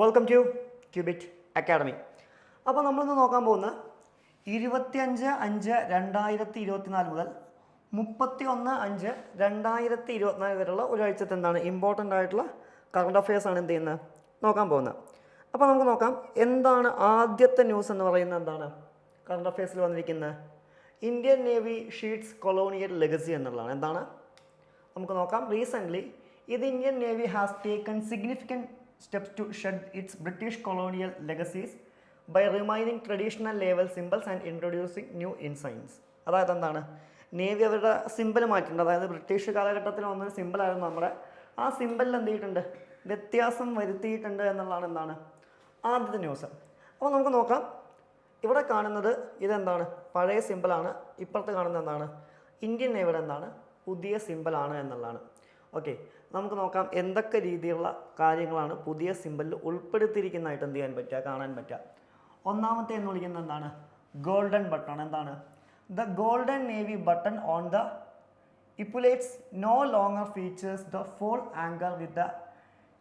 Welcome to cubit academy. അപ്പോൾ നമ്മളിന്ന് നോക്കാൻ പോകുന്ന 25/5/2024 മുതൽ 31/5/2024 വരെയുള്ള ഒരാഴ്ചത്തെ എന്താണ് ഇമ്പോർട്ടൻ്റ് ആയിട്ടുള്ള കറണ്ട് അഫയേഴ്സ് ആണ് എന്ത് ചെയ്യുന്നത് നോക്കാൻ പോകുന്നത്. അപ്പോൾ നമുക്ക് നോക്കാം എന്താണ് ആദ്യത്തെ ന്യൂസ് എന്ന് പറയുന്നത്. എന്താണ് കറണ്ട് അഫയേഴ്സിൽ വന്നിരിക്കുന്നത്? Indian navy sheets colonial legacy എന്നുള്ളതാണ്. എന്താണ് നമുക്ക് നോക്കാം. Recently the Indian Navy has taken significant steps to shed its British colonial legacies by remaining traditional naval symbols and introducing new ensigns. അതായത് എന്താണ് നേവി അവരുടെ സിമ്പിൾ മാറ്റിയിട്ടുണ്ട്. അതായത് ബ്രിട്ടീഷ് കാലഘട്ടത്തിൽ വന്നൊരു സിമ്പിളായിരുന്നു നമ്മുടെ. ആ സിമ്പിളിൽ എന്ത് ചെയ്തിട്ടുണ്ട്? വ്യത്യാസം വരുത്തിയിട്ടുണ്ട് എന്നുള്ളതാണ് എന്താണ് ആദ്യത്തെ ന്യൂസ്. അപ്പോൾ നമുക്ക് നോക്കാം. ഇവിടെ കാണുന്നത് ഇതെന്താണ് പഴയ സിമ്പിളാണ്. ഇപ്പുറത്ത് കാണുന്നത് എന്താണ് ഇന്ത്യൻ നേവിയുടെ എന്താണ് പുതിയ സിമ്പിളാണ് എന്നുള്ളതാണ്. ഓക്കെ, നമുക്ക് നോക്കാം എന്തൊക്കെ രീതിയിലുള്ള കാര്യങ്ങളാണ് പുതിയ സിമ്പിളിൽ ഉൾപ്പെടുത്തിയിരിക്കുന്നതായിട്ട് എന്ത് ചെയ്യാൻ പറ്റുക, കാണാൻ പറ്റുക. ഒന്നാമത്തെ എന്ന് വിളിക്കുന്നത് എന്താണ് ഗോൾഡൻ ബട്ടൺ. എന്താണ് the golden navy button on the epaulettes no longer features the foul anchor with the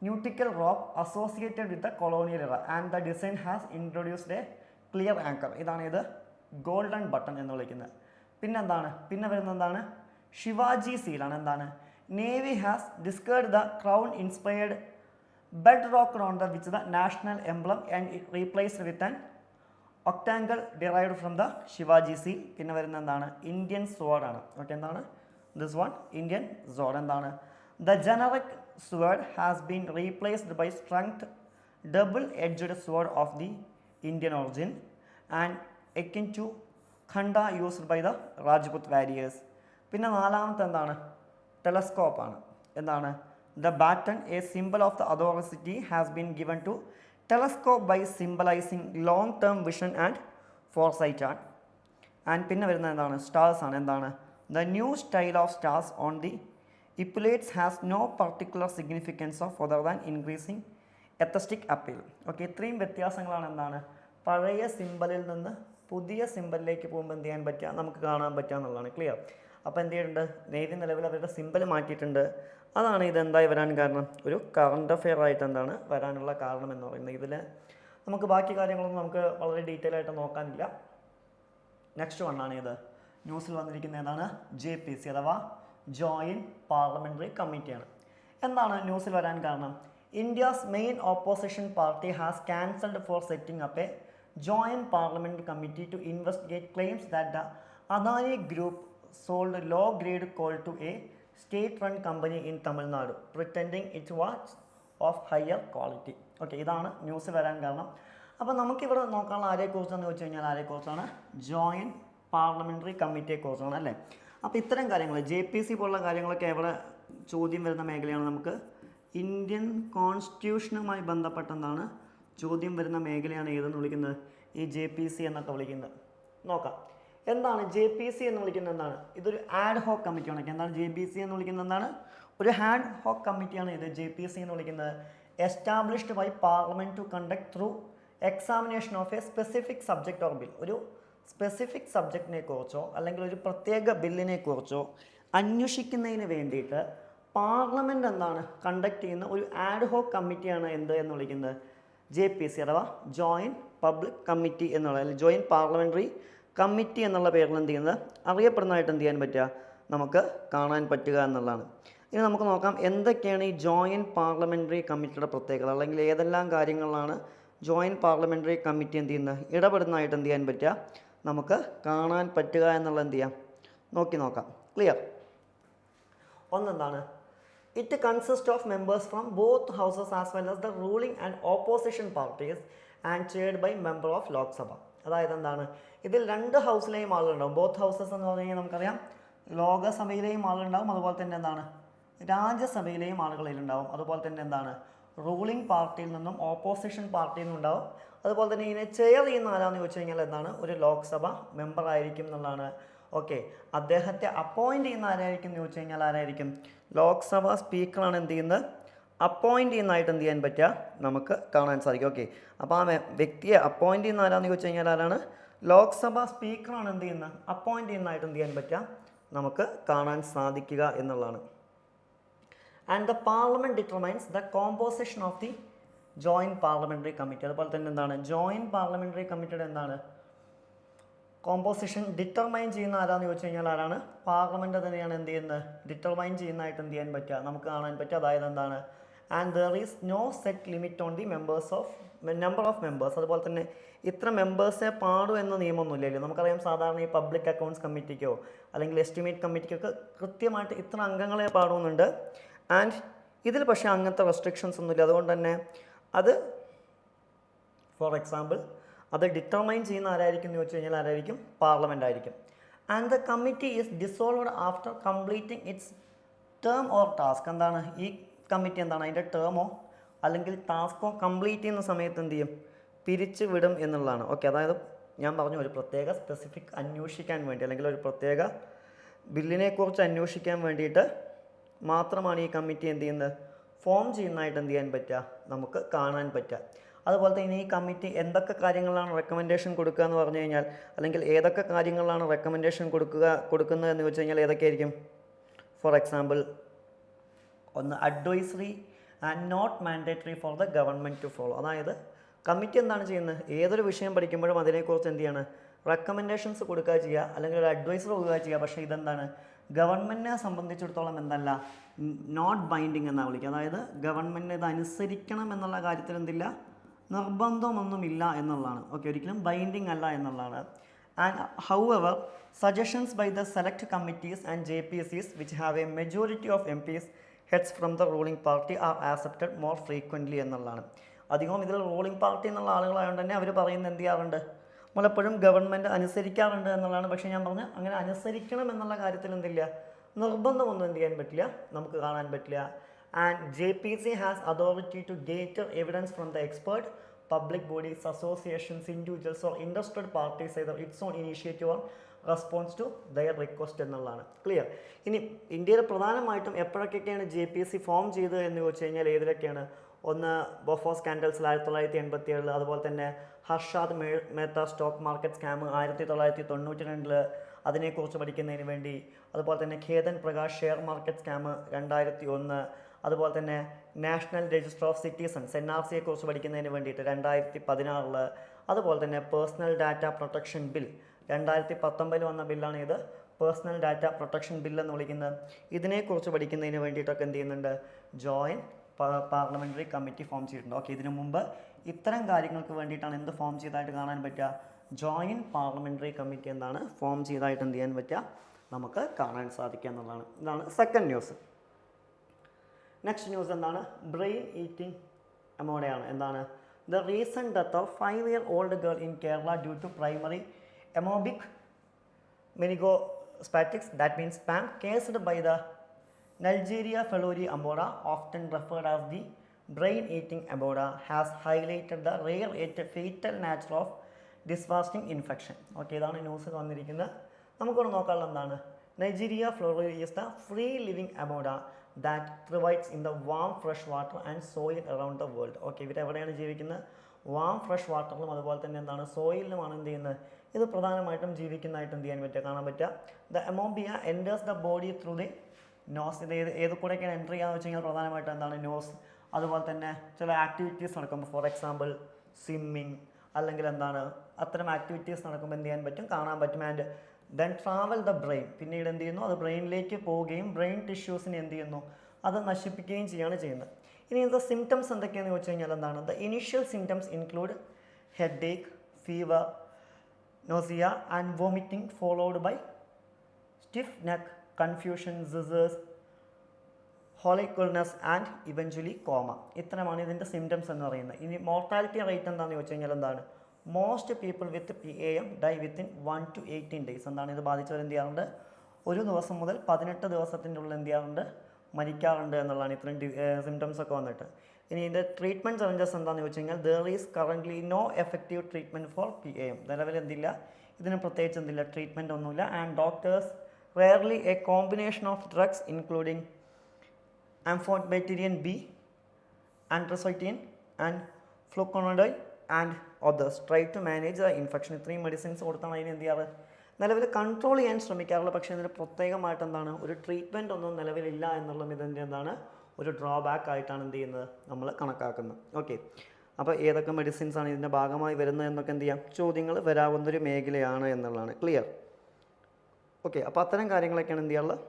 nautical rope associated with the colonial era and the design has introduced a clear anchor. ഇതാണ് ഇത് golden button എന്ന് വിളിക്കുന്നത്. പിന്നെ വരുന്നത് എന്താണ് ശിവാജി സീലാണ്. എന്താണ് Navy has discovered the crown inspired bedrock on the which the national emblem and it replaced with an octagonal derived from the Shivaji seal. പിന്നെ വരുന്ന എന്താണ് ഇന്ത്യൻ sword ആണ്. ഓക്കെ, എന്താണ് this one Indian sword. എന്താണ് the generic sword has been replaced by strength double edged sword of the Indian origin and akin to khanda used by the Rajput warriors. പിന്നെ നാലാമത്തെ എന്താണ് ടെലസ്കോപ്പാണ്. എന്താണ് the baton a simple of the authority has been given to telescope by symbolising long term vision and foresight ആണ്. And പിന്നെ വരുന്നത് എന്താണ് stars ആണ്. എന്താണ് the new style of stars on the epaulettes has no particular significance of other than increasing aesthetic appeal. Okay, ഇത്രയും വ്യത്യാസങ്ങളാണ് എന്താണ് പഴയ സിമ്പലിൽ നിന്ന് പുതിയ സിമ്പലിലേക്ക് പോകുമ്പോൾ എന്ത് ചെയ്യാൻ പറ്റുക, നമുക്ക് കാണാൻ പറ്റുക എന്നുള്ളതാണ്. ക്ലിയർ? അപ്പോൾ എന്ത് ചെയ്തിട്ടുണ്ട്? നേവി നിലവിൽ അവരുടെ സിമ്പിൾ മാറ്റിയിട്ടുണ്ട്. അതാണ് ഇതെന്തായി വരാൻ കാരണം, ഒരു കറണ്ട് അഫെയർ ആയിട്ട് എന്താണ് വരാനുള്ള കാരണം എന്ന് പറയുന്നത്. ഇതിൽ നമുക്ക് ബാക്കി കാര്യങ്ങളൊന്നും നമുക്ക് വളരെ ഡീറ്റെയിൽ ആയിട്ട് നോക്കാനില്ല. നെക്സ്റ്റ് വണ്ണാണ് ഇത് ന്യൂസിൽ വന്നിരിക്കുന്ന ഏതാണ് JPC അഥവാ ജോയിൻറ്റ് പാർലമെൻ്ററി കമ്മിറ്റിയാണ്. എന്താണ് ന്യൂസിൽ വരാൻ കാരണം? India's main opposition party has cancelled for setting up a joint parliamentary committee to investigate claims that the Adani group sold low grade coal to a state run company in Tamil Nadu pretending it was of higher quality. Okay, ഇതാണ് news വരാൻ കാരണം. അപ്പോൾ നമുക്കിവിടെ നോക്കാനുള്ള ആരെക്കുറിച്ചാണെന്ന് ചോദിച്ചു കഴിഞ്ഞാൽ ആരെക്കുറിച്ചാണ് joint parliamentary കമ്മിറ്റിയെക്കുറിച്ചാണ് അല്ലേ. അപ്പോൾ ഇത്തരം കാര്യങ്ങൾ JPC പോലുള്ള കാര്യങ്ങളൊക്കെ എവിടെ ചോദ്യം വരുന്ന മേഖലയാണ്. നമുക്ക് ഇന്ത്യൻ കോൺസ്റ്റിറ്റ്യൂഷനുമായി ബന്ധപ്പെട്ട എന്താണ് ചോദ്യം വരുന്ന മേഖലയാണ് ഏതെന്ന് വിളിക്കുന്നത് ഈ JPC എന്നൊക്കെ വിളിക്കുന്നത്. നോക്കാം എന്താണ് JPC എന്ന് വിളിക്കുന്നത്. എന്താണ് ഇതൊരു ആഡ് ഹോക്ക് കമ്മിറ്റിയാണ്. എന്താണ് JPC എന്ന് വിളിക്കുന്നത്? എന്താണ് ഒരു ആഡ് ഹോക്ക് കമ്മിറ്റിയാണ് ഇത് JPC എന്ന് വിളിക്കുന്നത്. Established by parliament to conduct through examination of a specific subject or bill. ഒരു സ്പെസിഫിക് സബ്ജക്റ്റിനെ കുറിച്ചോ അല്ലെങ്കിൽ ഒരു പ്രത്യേക ബില്ലിനെ കുറിച്ചോ അന്വേഷിക്കുന്നതിന് വേണ്ടിയിട്ട് പാർലമെൻറ്റ് എന്താണ് കണ്ടക്ട് ചെയ്യുന്ന ഒരു ആഡ് ഹോക്ക് കമ്മിറ്റിയാണ് എന്ത് എന്ന് വിളിക്കുന്നത് JPC അഥവാ ജോയിൻറ്റ് പബ്ലിക് കമ്മിറ്റി എന്നുള്ള അല്ലെങ്കിൽ ജോയിൻറ്റ് പാർലമെൻ്ററി കമ്മിറ്റി എന്നുള്ള പേരിൽ എന്ത് ചെയ്യുന്നത് അറിയപ്പെടുന്നതായിട്ട് എന്ത് ചെയ്യാൻ പറ്റുക, നമുക്ക് കാണാൻ പറ്റുക എന്നുള്ളതാണ്. ഇനി നമുക്ക് നോക്കാം എന്തൊക്കെയാണ് ഈ ജോയിൻറ്റ് പാർലമെൻ്ററി കമ്മിറ്റിയുടെ പ്രത്യേകത, അല്ലെങ്കിൽ ഏതെല്ലാം കാര്യങ്ങളിലാണ് ജോയിൻറ്റ് പാർലമെൻ്ററി കമ്മിറ്റി എന്ത് ചെയ്യുന്നത് ഇടപെടുന്നതായിട്ട് എന്ത് ചെയ്യാൻ പറ്റുക, നമുക്ക് കാണാൻ പറ്റുക എന്നുള്ള എന്ത് ചെയ്യാം നോക്കാം. ക്ലിയർ? ഒന്നെന്താണ് it consist of members from both houses as well as the ruling and opposition parties and chaired by member of Lok Sabha. അതായത് എന്താണ് ഇതിൽ രണ്ട് ഹൗസിലെയും ആളുകളുണ്ടാവും. ബോത്ത് ഹൗസസ് എന്ന് പറഞ്ഞു കഴിഞ്ഞാൽ നമുക്കറിയാം ലോകസഭയിലെയും ആളുകളുണ്ടാവും, അതുപോലെ തന്നെ എന്താണ് രാജ്യസഭയിലെയും ആളുകളിലുണ്ടാവും. അതുപോലെ തന്നെ എന്താണ് റൂളിംഗ് പാർട്ടിയിൽ നിന്നും ഓപ്പോസിഷൻ പാർട്ടിയിൽ നിന്നും ഉണ്ടാവും. അതുപോലെ തന്നെ ഇതിനെ ചെയർ ചെയ്യുന്ന ആരാന്ന് ചോദിച്ചു കഴിഞ്ഞാൽ എന്താണ് ഒരു ലോക്സഭ മെമ്പർ ആയിരിക്കും എന്നുള്ളതാണ്. ഓക്കെ, അദ്ദേഹത്തെ അപ്പോയിൻറ്റ് ചെയ്യുന്ന ആരായിരിക്കും എന്ന് ചോദിച്ചു കഴിഞ്ഞാൽ ആരായിരിക്കും ലോക്സഭ സ്പീക്കറാണ് എന്ത് ചെയ്യുന്നത് അപ്പോയിൻറ്റ് ചെയ്യുന്നതായിട്ട് എന്ത് ചെയ്യാൻ പറ്റുക നമുക്ക് കാണാൻ സാധിക്കും. ഓക്കെ, അപ്പോൾ ആ വ്യക്തിയെ അപ്പോയിൻറ്റ് ചെയ്യുന്ന ആരാന്ന് ചോദിച്ചു കഴിഞ്ഞാൽ ആരാണ് ലോക്സഭ സ്പീക്കറാണ് എന്ത് ചെയ്യുന്നത് അപ്പോയിൻറ്റ് ചെയ്യുന്നതായിട്ട് എന്ത് ചെയ്യാൻ പറ്റുക നമുക്ക് കാണാൻ സാധിക്കുക എന്നുള്ളതാണ്. And the parliament determines the composition of the joint parliamentary committee. അതുപോലെ തന്നെ എന്താണ് ജോയിൻറ്റ് പാർലമെൻ്ററി കമ്മിറ്റിയുടെ എന്താണ് കോമ്പോസിഷൻ ഡിറ്റർമൈൻ ചെയ്യുന്ന ആരാന്ന് ചോദിച്ചു കഴിഞ്ഞാൽ ആരാണ്? പാർലമെൻറ്റ് തന്നെയാണ് എന്ത് ചെയ്യുന്നത് ഡിറ്റർമൈൻ ചെയ്യുന്നതായിട്ട് എന്ത് ചെയ്യാൻ പറ്റുക നമുക്ക് കാണാൻ പറ്റുക. അതായത് എന്താണ് and there is no set limit on the number of members. അതുപോലെ തന്നെ ഇത്ര മെമ്പേഴ്സേ പാടൂ എന്ന നിയമമൊന്നുമില്ലല്ലോ. നമുക്കറിയാം സാധാരണ ഈ പബ്ലിക് അക്കൗണ്ട്സ് കമ്മിറ്റിക്കോ അല്ലെങ്കിൽ എസ്റ്റിമേറ്റ് കമ്മിറ്റിക്കൊക്കെ കൃത്യമായിട്ട് ഇത്ര അംഗങ്ങളെ പാടുന്നുണ്ട്. ആൻഡ് ഇതിൽ പക്ഷേ അങ്ങനത്തെ റെസ്ട്രിക്ഷൻസ് ഒന്നുമില്ല. അതുകൊണ്ട് തന്നെ അത് ഫോർ എക്സാമ്പിൾ അത് ഡിറ്റർമൈൻ ചെയ്യുന്ന ആരായിരിക്കും എന്ന് ചോദിച്ചു കഴിഞ്ഞാൽ ആരായിരിക്കും? പാർലമെൻ്റ് ആയിരിക്കും. And the committee is dissolved after completing it's term or task. എന്താണ് ഈ കമ്മിറ്റി എന്താണ് അതിൻ്റെ ടേമോ അല്ലെങ്കിൽ ടാസ്കോ കംപ്ലീറ്റ് ചെയ്യുന്ന സമയത്ത് എന്ത് ചെയ്യും? പിരിച്ചു വിടും എന്നുള്ളതാണ്. ഓക്കെ, അതായത് ഞാൻ പറഞ്ഞു ഒരു പ്രത്യേക സ്പെസിഫിക് അന്വേഷിക്കാൻ വേണ്ടി അല്ലെങ്കിൽ ഒരു പ്രത്യേക ബില്ലിനെക്കുറിച്ച് അന്വേഷിക്കാൻ വേണ്ടിയിട്ട് മാത്രമാണ് ഈ കമ്മിറ്റി എന്ത് ചെയ്യുന്നത് ഫോം ചെയ്യുന്നതായിട്ട് എന്ത് ചെയ്യാൻ പറ്റുക നമുക്ക് കാണാൻ പറ്റുക. അതുപോലെ തന്നെ ഈ കമ്മിറ്റി എന്തൊക്കെ കാര്യങ്ങളാണ് റെക്കമെൻഡേഷൻ കൊടുക്കുക എന്ന് പറഞ്ഞു കഴിഞ്ഞാൽ അല്ലെങ്കിൽ ഏതൊക്കെ കാര്യങ്ങളാണ് റെക്കമെൻഡേഷൻ കൊടുക്കുന്നത് എന്ന് വെച്ച് കഴിഞ്ഞാൽ ഏതൊക്കെയായിരിക്കും? ഫോർ എക്സാമ്പിൾ ഒന്ന് advisory and not mandatory for the government to follow. അതായത് കമ്മിറ്റി എന്താണ് ചെയ്യുന്നത് ഏതൊരു വിഷയം പഠിക്കുമ്പോഴും അതിനെക്കുറിച്ച് എന്ത് ചെയ്യാണ് റെക്കമെൻഡേഷൻസ് കൊടുക്കുക ചെയ്യുക അല്ലെങ്കിൽ ഒരു അഡ്വൈസർ കൊടുക്കുക ചെയ്യുക. പക്ഷേ ഇതെന്താണ് ഗവൺമെൻറ്റിനെ സംബന്ധിച്ചിടത്തോളം എന്തല്ല നോട്ട് ബൈൻഡിങ് എന്നാണ് വിളിക്കുക. അതായത് ഗവൺമെൻറ് ഇത് അനുസരിക്കണം എന്നുള്ള കാര്യത്തിൽ എന്തില്ല നിർബന്ധമൊന്നുമില്ല എന്നുള്ളതാണ്. ഓക്കെ, ഒരിക്കലും ബൈൻഡിങ് അല്ല എന്നുള്ളതാണ്. And however suggestions by the select committees and JPCs which have a majority of MPs heads from the ruling party are accepted more frequently എന്നുള്ളതാണ്. അധികവും ഇതിൽ റൂളിംഗ് പാർട്ടി എന്നുള്ള ആളുകളായതുകൊണ്ട് തന്നെ അവർ പറയുന്നത് എന്ത് ചെയ്യാറുണ്ട് പലപ്പോഴും ഗവൺമെൻറ് അനുസരിക്കാറുണ്ട് എന്നുള്ളതാണ്. പക്ഷേ ഞാൻ പറഞ്ഞു അങ്ങനെ അനുസരിക്കണം എന്നുള്ള കാര്യത്തിൽ എന്തില്ല നിർബന്ധമൊന്നും എന്ത് ചെയ്യാൻ പറ്റില്ല നമുക്ക് കാണാൻ പറ്റില്ല. And JPC has authority to gather evidence from the expert public bodies associations individuals or interested parties either its on initiative or response to their request എന്നുള്ളതാണ്. ക്ലിയർ. ഇനി ഇന്ത്യയിൽ പ്രധാനമായിട്ടും എപ്പോഴൊക്കെയാണ് JPC ഫോം ചെയ്തത് എന്ന് ചോദിച്ചു കഴിഞ്ഞാൽ ഏതിലൊക്കെയാണ്? ഒന്ന് ബൊഫോർ സ്കാൻഡൽസ് 1987, അതുപോലെ തന്നെ Harshad Mehta stock market scam 1992 അതിനെക്കുറിച്ച് പഠിക്കുന്നതിന് വേണ്ടി, അതുപോലെ തന്നെ ഖേതൻ പ്രകാശ് ഷെയർ മാർക്കറ്റ് സ്കാം 2001, അതുപോലെ തന്നെ നാഷണൽ രജിസ്റ്റർ ഓഫ് സിറ്റിസൺസ് NRCയെക്കുറിച്ച് പഠിക്കുന്നതിന് വേണ്ടിയിട്ട് 2016, അതുപോലെ തന്നെ പേഴ്സണൽ ഡാറ്റ പ്രൊട്ടക്ഷൻ ബിൽ 2019 വന്ന ബില്ലാണ് ഇത് പേഴ്സണൽ ഡാറ്റ പ്രൊട്ടക്ഷൻ ബിൽ എന്ന് വിളിക്കുന്നത്. ഇതിനെക്കുറിച്ച് പഠിക്കുന്നതിന് വേണ്ടിയിട്ടൊക്കെ എന്ത് ചെയ്യുന്നുണ്ട് ജോയിൻറ്റ് പാർലമെൻ്ററി കമ്മിറ്റി ഫോം ചെയ്തിട്ടുണ്ട്. ഓക്കെ, ഇതിനു മുമ്പ് ഇത്തരം കാര്യങ്ങൾക്ക് വേണ്ടിയിട്ടാണ് എന്ത് ഫോം ചെയ്തതായിട്ട് കാണാൻ പറ്റുക ജോയിൻറ്റ് പാർലമെൻ്ററി കമ്മിറ്റി എന്താണ് ഫോം ചെയ്തതായിട്ട് എന്ത് ചെയ്യാൻ പറ്റുക നമുക്ക് കാണാൻ സാധിക്കുക എന്നുള്ളതാണ്. ഇതാണ് സെക്കൻഡ് ന്യൂസ്. നെക്സ്റ്റ് ന്യൂസ് എന്താണ് ബ്രെയിൻ ഈറ്റിംഗ് എമോഡയാണ്. എന്താണ് the recent death of 5-year-old girl in Kerala due to primary amoebic meningospatics, that means PAM, cased by the Nalgeria fellori amoeba, often referred as the brain-eating amoeba, has highlighted the rare yet fatal nature of this devastating infection. Okay, ഇതാണ് news വന്നിരിക്കുന്നത്. നമുക്കൊന്ന് നോക്കാനുള്ള എന്താണ് Naegleria fowleri is the free living amoeba that thrives in the warm fresh water and soil around the world. Okay, ഇവരെവിടെയാണ് ജീവിക്കുന്നത്? Warm fresh വാട്ടറിലും അതുപോലെ തന്നെ എന്താണ് സോയിലിലുമാണ് എന്ത് ചെയ്യുന്നത് ഇത് പ്രധാനമായിട്ടും ജീവിക്കുന്നതായിട്ട് എന്ത് ചെയ്യാൻ പറ്റുക കാണാൻ പറ്റുക. The amoeba enters the body through the nose. ഇത് ഏത് കൂടെയൊക്കെയാണ് എൻ്റർ ചെയ്യാന്ന് വെച്ച് കഴിഞ്ഞാൽ പ്രധാനമായിട്ടും എന്താണ് നോസ്. അതുപോലെ തന്നെ ചില ആക്ടിവിറ്റീസ് നടക്കുമ്പോൾ ഫോർ എക്സാമ്പിൾ സ്വിമ്മിങ് അല്ലെങ്കിൽ എന്താണ് അത്തരം ആക്ടിവിറ്റീസ് നടക്കുമ്പോൾ എന്ത് ചെയ്യാൻ പറ്റും കാണാൻ പറ്റും. And then travel the brain, പിന്നീട് എന്ത് ചെയ്യുന്നു അത് ബ്രെയിനിലേക്ക് പോവുകയും ബ്രെയിൻ ടിഷ്യൂസിനെ എന്ത് ചെയ്യുന്നു അത് നശിപ്പിക്കുകയും ചെയ്യുകയാണ് ചെയ്യുന്നത്. ഇനി ഇതിൻ്റെ സിംറ്റംസ് എന്തൊക്കെയാണെന്ന് ചോദിച്ചു കഴിഞ്ഞാൽ എന്താണ് the initial symptoms include head Ek, fever, nausea and vomiting followed by stiff neck, confusion, seizures, holicoolness and eventually coma. ഇത്രയാണ് ഇതിൻ്റെ സിംറ്റംസ് എന്ന് പറയുന്നത്. ഇനി മോർട്ടാലിറ്റി റേറ്റ് എന്താണെന്ന് ചോദിച്ചു കഴിഞ്ഞാൽ എന്താണ് most people with PAM die within 1 to 18 days. എന്താണ് ഇത് ബാധിച്ചവർ എന്ത് ചെയ്യാറുണ്ട് ഒരു ദിവസം മുതൽ 18 ദിവസത്തിൻ്റെ ഉള്ളിൽ എന്ത് ചെയ്യാറുണ്ട് മരിക്കാറുണ്ട് എന്നുള്ളതാണ് ഇത്രയും സിംറ്റംസ് ഒക്കെ വന്നിട്ട്. ഇനി ഇതിൻ്റെ ട്രീറ്റ്മെൻറ്റ് ചലഞ്ചസ് എന്താണെന്ന് ചോദിച്ചു കഴിഞ്ഞാൽ there is currently no effective treatment for PAM. നിലവിൽ എന്തില്ല ഇതിന് പ്രത്യേകിച്ച് എന്തില്ല ട്രീറ്റ്മെൻറ്റ് ഒന്നുമില്ല. And doctors rarely a combination of drugs including amphotericin B, ആൻട്രസൈറ്റിൻ and fluconazole and others try to manage the infection. ഇത്രയും മെഡിസിൻസ് കൊടുത്താണ് അതിന് എന്ത് ചെയ്യാറ് നിലവിൽ കൺട്രോൾ ചെയ്യാൻ ശ്രമിക്കാറുള്ളത്. പക്ഷേ ഇതിന് പ്രത്യേകമായിട്ട് എന്താണ് ഒരു ട്രീറ്റ്മെൻറ്റ് ഒന്നും നിലവിലില്ല എന്നുള്ളതും ഇതിൻ്റെ എന്താണ് ഒരു ഡ്രോബാക്ക് ആയിട്ടാണ് എന്ത് ചെയ്യുന്നത് നമ്മൾ കണക്കാക്കുന്നത്. ഓക്കെ, അപ്പോൾ ഏതൊക്കെ മെഡിസിൻസ് ആണ് ഇതിൻ്റെ ഭാഗമായി വരുന്നത് എന്നൊക്കെ എന്ത് ചെയ്യാം, ചോദ്യങ്ങൾ വരാവുന്നൊരു മേഖലയാണ് എന്നുള്ളതാണ്. ക്ലിയർ? ഓക്കെ, അപ്പോൾ അത്തരം കാര്യങ്ങളൊക്കെയാണ് എന്ത് ചെയ്യാറുള്ളത്,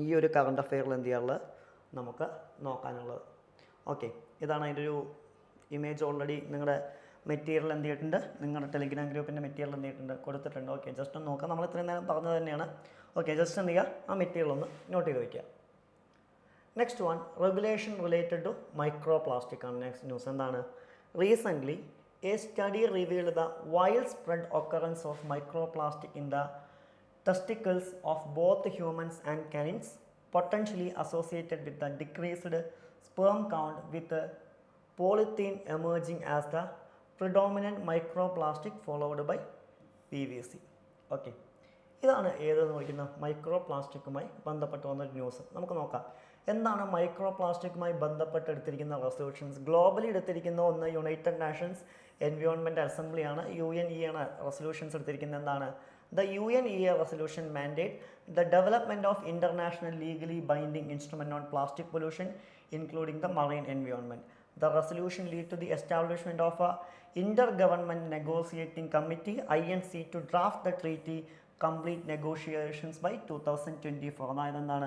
ഈ ഒരു കറണ്ട് അഫെയറിൽ എന്ത് ചെയ്യാറുള്ളത് നമുക്ക് നോക്കാനുള്ളത്. ഓക്കെ, ഇതാണ് അതിൻ്റെ ഒരു ഇമേജ്. ഓൾറെഡി നിങ്ങളുടെ മെറ്റീരിയൽ എന്ത് ചെയ്തിട്ടുണ്ട്, നിങ്ങളുടെ ടെലിഗ്രാം ഗ്രൂപ്പിൻ്റെ മെറ്റീരിയൽ എന്ത് ചെയ്തിട്ടുണ്ട്, കൊടുത്തിട്ടുണ്ട്. ഓക്കെ, ജസ്റ്റ് ഒന്ന് നോക്കാം. നമ്മൾ ഇത്രയും നേരം പറഞ്ഞത് തന്നെയാണ്. ഓക്കെ, ജസ്റ്റ് എന്ത് ചെയ്യുക, ആ മെറ്റീരിയൽ ഒന്ന് നോട്ട് ചെയ്ത് വയ്ക്കുക. Next one, regulation related to micro plastic ആണ് നെക്സ്റ്റ് ന്യൂസ്. എന്താണ്? Recently a study revealed the wide spread occurrence of micro plastic in the testicles of both humans and canines, potentially associated with the decreased sperm count, with polythene emerging as the predominant microplastic followed by PVC. Okay, ഇതാണ് ഏതെന്ന് വിളിക്കുന്ന micro പ്ലാസ്റ്റിക്കുമായി ബന്ധപ്പെട്ട് വന്നൊരു news. നമുക്ക് നോക്കാം എന്താണ് micro പ്ലാസ്റ്റിക്കുമായി ബന്ധപ്പെട്ട് എടുത്തിരിക്കുന്ന റെസൊല്യൂഷൻസ്. ഗ്ലോബലി എടുത്തിരിക്കുന്ന ഒന്ന് യുണൈറ്റഡ് നാഷൻസ് എൻവയോൺമെൻറ്റ് അസംബ്ലിയാണ്, UNE ആണ് റെസൊല്യൂഷൻസ് എടുത്തിരിക്കുന്നത്. എന്താണ്? The UNEA resolution mandate the development of international legally binding instrument on plastic pollution, including the marine environment. The resolution lead to the establishment of a intergovernment negotiating committee INC to draft the treaty complete negotiations by 2024. അതായത് എന്താണ്,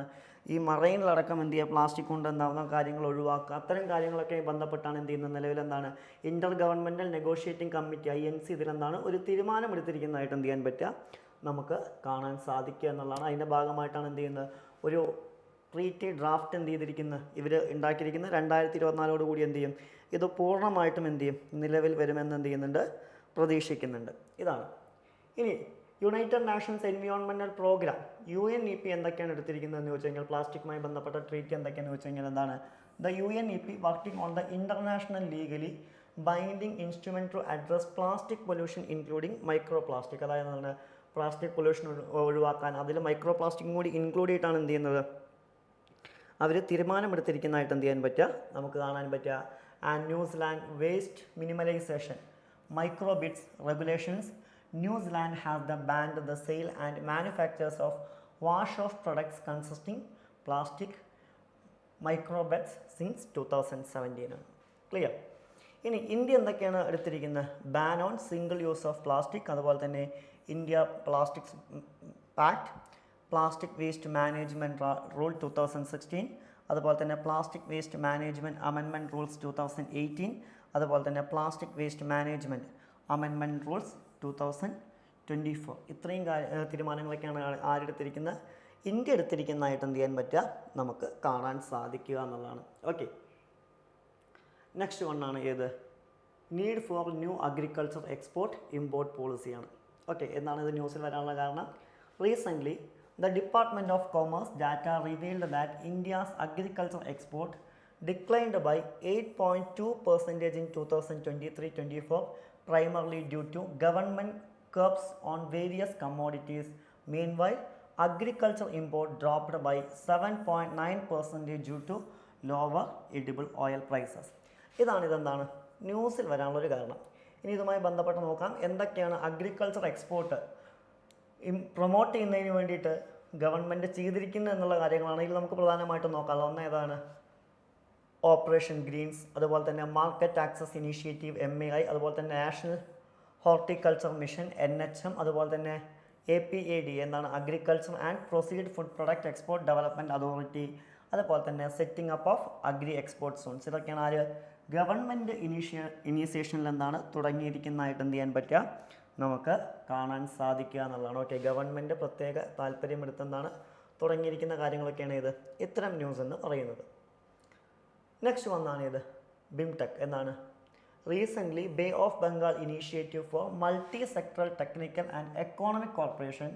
ഈ മറൈനിലടക്കം എന്ത് ചെയ്യുക, plastic കൊണ്ട് എന്താവുന്ന കാര്യങ്ങൾ ഒഴിവാക്കുക, അത്തരം കാര്യങ്ങളൊക്കെ ബന്ധപ്പെട്ടാണ് എന്ത് ചെയ്യുന്നത്, നിലവിൽ എന്താണ് ഇൻ്റർ ഗവൺമെൻറ്റൽ നെഗോഷിയേറ്റിംഗ് കമ്മിറ്റി INC ഇതിലെന്താണ് ഒരു തീരുമാനം എടുത്തിരിക്കുന്നതായിട്ട് എന്ത് ചെയ്യാൻ പറ്റുക, നമുക്ക് കാണാൻ സാധിക്കുക എന്നുള്ളതാണ്. അതിൻ്റെ ഭാഗമായിട്ടാണ് എന്ത് ചെയ്യുന്നത്, ഒരു ട്രീറ്റി ഡ്രാഫ്റ്റ് എന്ത് ചെയ്തിരിക്കുന്നത്, ഇവർ ഉണ്ടാക്കിയിരിക്കുന്നത് 2024 കൂടി എന്ത് ചെയ്യും, ഇത് പൂർണ്ണമായിട്ടും എന്ത് ചെയ്യും, നിലവിൽ വരുമെന്ന് എന്ത് ചെയ്യുന്നുണ്ട്, പ്രതീക്ഷിക്കുന്നുണ്ട്. ഇതാണ്. ഇനി United Nations environmental programme UNEP എന്തൊക്കെയാണ് എടുത്തിരിക്കുന്നതെന്ന് ചോദിച്ചു കഴിഞ്ഞാൽ, പ്ലാസ്റ്റിക്കുമായി ബന്ധപ്പെട്ട ട്രീറ്റി എന്തൊക്കെയാണെന്ന് ചോദിച്ചു കഴിഞ്ഞാൽ എന്താണ്, the UNEP working on the international legally binding instrument to address plastic pollution including micro plastic. അതായത് എന്താണ്, പ്ലാസ്റ്റിക് പൊല്യൂഷൻ ഒഴിവാക്കാൻ അതിൽ മൈക്രോ പ്ലാസ്റ്റിക്കും കൂടി ഇൻക്ലൂഡ് ചെയ്തിട്ടാണ് എന്ത് ചെയ്യുന്നത്, അവർ തീരുമാനമെടുത്തിരിക്കുന്നതായിട്ട് എന്ത് ചെയ്യാൻ പറ്റുക, നമുക്ക് കാണാൻ പറ്റുക. And New Zealand waste minimalisation microbeads regulations. New Zealand has banned the sale and manufactures of wash-off products consisting plastic microbeads since 2017. Clear? ഇനി ഇന്ത്യ എന്തൊക്കെയാണ് എടുത്തിരിക്കുന്നത്, ban on single use of plastic, അതുപോലെ തന്നെ India plastics act, plastic waste management rule 2016, അതുപോലെ തന്നെ plastic waste management amendment rules 2018, അതുപോലെ തന്നെ plastic waste management amendment rules 2024. ഇത്രയും തീരുമാനങ്ങളൊക്കെയാണ് ആരെടുത്തിരിക്കുന്നത്, ഇന്ത്യ എടുത്തിരിക്കുന്നതായിട്ട് എന്ത് ചെയ്യാൻ പറ്റുക, നമുക്ക് കാണാൻ സാധിക്കുക എന്നുള്ളതാണ്. ഓക്കെ, നെക്സ്റ്റ് വണ്ണാണ് ഏത്, need for new agriculture export import പോളിസിയാണ്. ഓക്കെ, എന്താണ് ഇത് ന്യൂസിൽ വരാനുള്ള കാരണം? Recently the department of commerce data revealed that India's agriculture export declined by 8.2% in 2023-24, primarily due to government curbs on various commodities. Meanwhile, agriculture import dropped by 7.9% due to lower edible oil prices. ഇതെന്താണ് ന്യൂസിൽ വരാനുള്ളൊരു കാരണം. ഇനി ഇതുമായി ബന്ധപ്പെട്ട് നോക്കാം എന്തൊക്കെയാണ് agriculture export promote ചെയ്യുന്നതിന് വേണ്ടിയിട്ട് ഗവൺമെൻറ് ചെയ്തിരിക്കുന്നത് എന്നുള്ള കാര്യങ്ങളാണ് ഇതിൽ നമുക്ക് പ്രധാനമായിട്ടും നോക്കാം. ഒന്ന് ഏതാണ്, ഓപ്പറേഷൻ ഗ്രീൻസ്, അതുപോലെ തന്നെ മാർക്കറ്റ് ആക്സസ് ഇനീഷ്യേറ്റീവ് MAI, അതുപോലെ തന്നെ നാഷണൽ ഹോർട്ടിക്കൾച്ചർ മിഷൻ NHM, അതുപോലെ തന്നെ APAD എന്താണ് agriculture and proceed food product export development authority, അതുപോലെ തന്നെ setting up of agri export zones. ഇതൊക്കെയാണ് ആര് ഗവൺമെൻറ് ഇനീഷ്യേഷനിൽ എന്താണ് തുടങ്ങിയിരിക്കുന്നതായിട്ട് എന്ത് ചെയ്യാൻ പറ്റുക, നമുക്ക് കാണാൻ സാധിക്കുക എന്നുള്ളതാണ്. ഓക്കെ, ഗവൺമെൻറ് പ്രത്യേക താല്പര്യമെടുത്തെന്നാണ് തുടങ്ങിയിരിക്കുന്ന കാര്യങ്ങളൊക്കെയാണ് ഇത് ഇത്തരം ന്യൂസ് എന്ന് പറയുന്നത്. നെക്സ്റ്റ് വന്നാണ് ഇത് ബിംടെക് എന്നാണ്. Recently bay of Bengal initiative for multi sectoral technical and economic corporation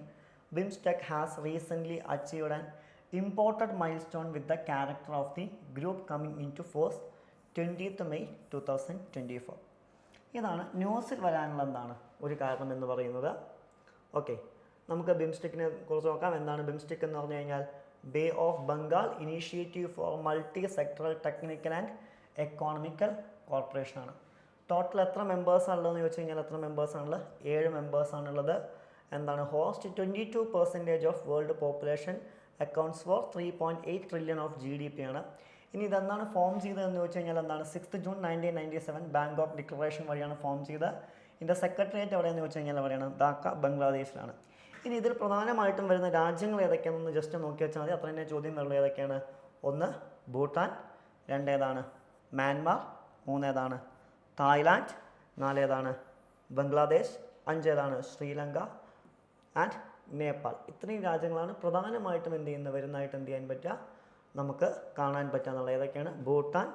BIMSTEC has recently achieved an important milestone with the character of the group coming into force 20th May 2024. ഇതാണ് ന്യൂസിൽ വരാനുള്ള എന്താണ് ഒരു കാരണം എന്ന് പറയുന്നത്. ഓക്കെ, നമുക്ക് BIMSTECനെ കുറിച്ച് നോക്കാം. എന്താണ് BIMSTEC എന്ന് പറഞ്ഞു കഴിഞ്ഞാൽ, bay of Bengal initiative for multi sectoral technical and economical കോർപ്പറേഷനാണ്. ടോട്ടൽ എത്ര മെമ്പേഴ്സാണുള്ളതെന്ന് ചോദിച്ചു കഴിഞ്ഞാൽ എത്ര മെമ്പേഴ്സാണുള്ളത്, 7 മെമ്പേഴ്സാണുള്ളത്. എന്താണ് host 22% of world population, accounts for 3.8 trillion of GDP ആണ്. ഇനി ഇതെന്താണ് ഫോം ചെയ്തതെന്ന് ചോദിച്ചു കഴിഞ്ഞാൽ എന്താണ് 6 ജൂൺ 1997 ബാങ്കോക്ക് ഡിക്ലറേഷൻ വഴിയാണ് ഫോം ചെയ്തത്. ഇതിൻ്റെ സെക്രട്ടേറിയറ്റ് എവിടെയെന്ന് ചോദിച്ചു കഴിഞ്ഞാൽ എവിടെയാണ്? ധാക്ക, ബംഗ്ലാദേശിലാണ്. ഇനി ഇതിൽ പ്രധാനമായിട്ടും വരുന്ന രാജ്യങ്ങൾ ഏതൊക്കെയാണെന്ന് ജസ്റ്റ് നോക്കി വെച്ചാൽ മതി. അത്ര തന്നെ ചോദ്യം വരുന്നത് ഏതൊക്കെയാണ്? 1 ഭൂട്ടാൻ, 2 ഏതാണ്? മ്യാൻമാർ, 3 ഏതാണ്? തായ്ലാൻഡ്, 4 ഏതാണ്? ബംഗ്ലാദേശ്, 5 ഏതാണ്? ശ്രീലങ്ക ആൻഡ് നേപ്പാൾ. ഇത്രയും രാജ്യങ്ങളാണ് പ്രധാനമായിട്ടും എന്ത് ചെയ്യുന്നത് വരുന്നതായിട്ട് എന്ത് ചെയ്യാൻ പറ്റുക, നമുക്ക് കാണാൻ പറ്റുക എന്നുള്ളത്. ഏതൊക്കെയാണ്? ഭൂട്ടാൻ,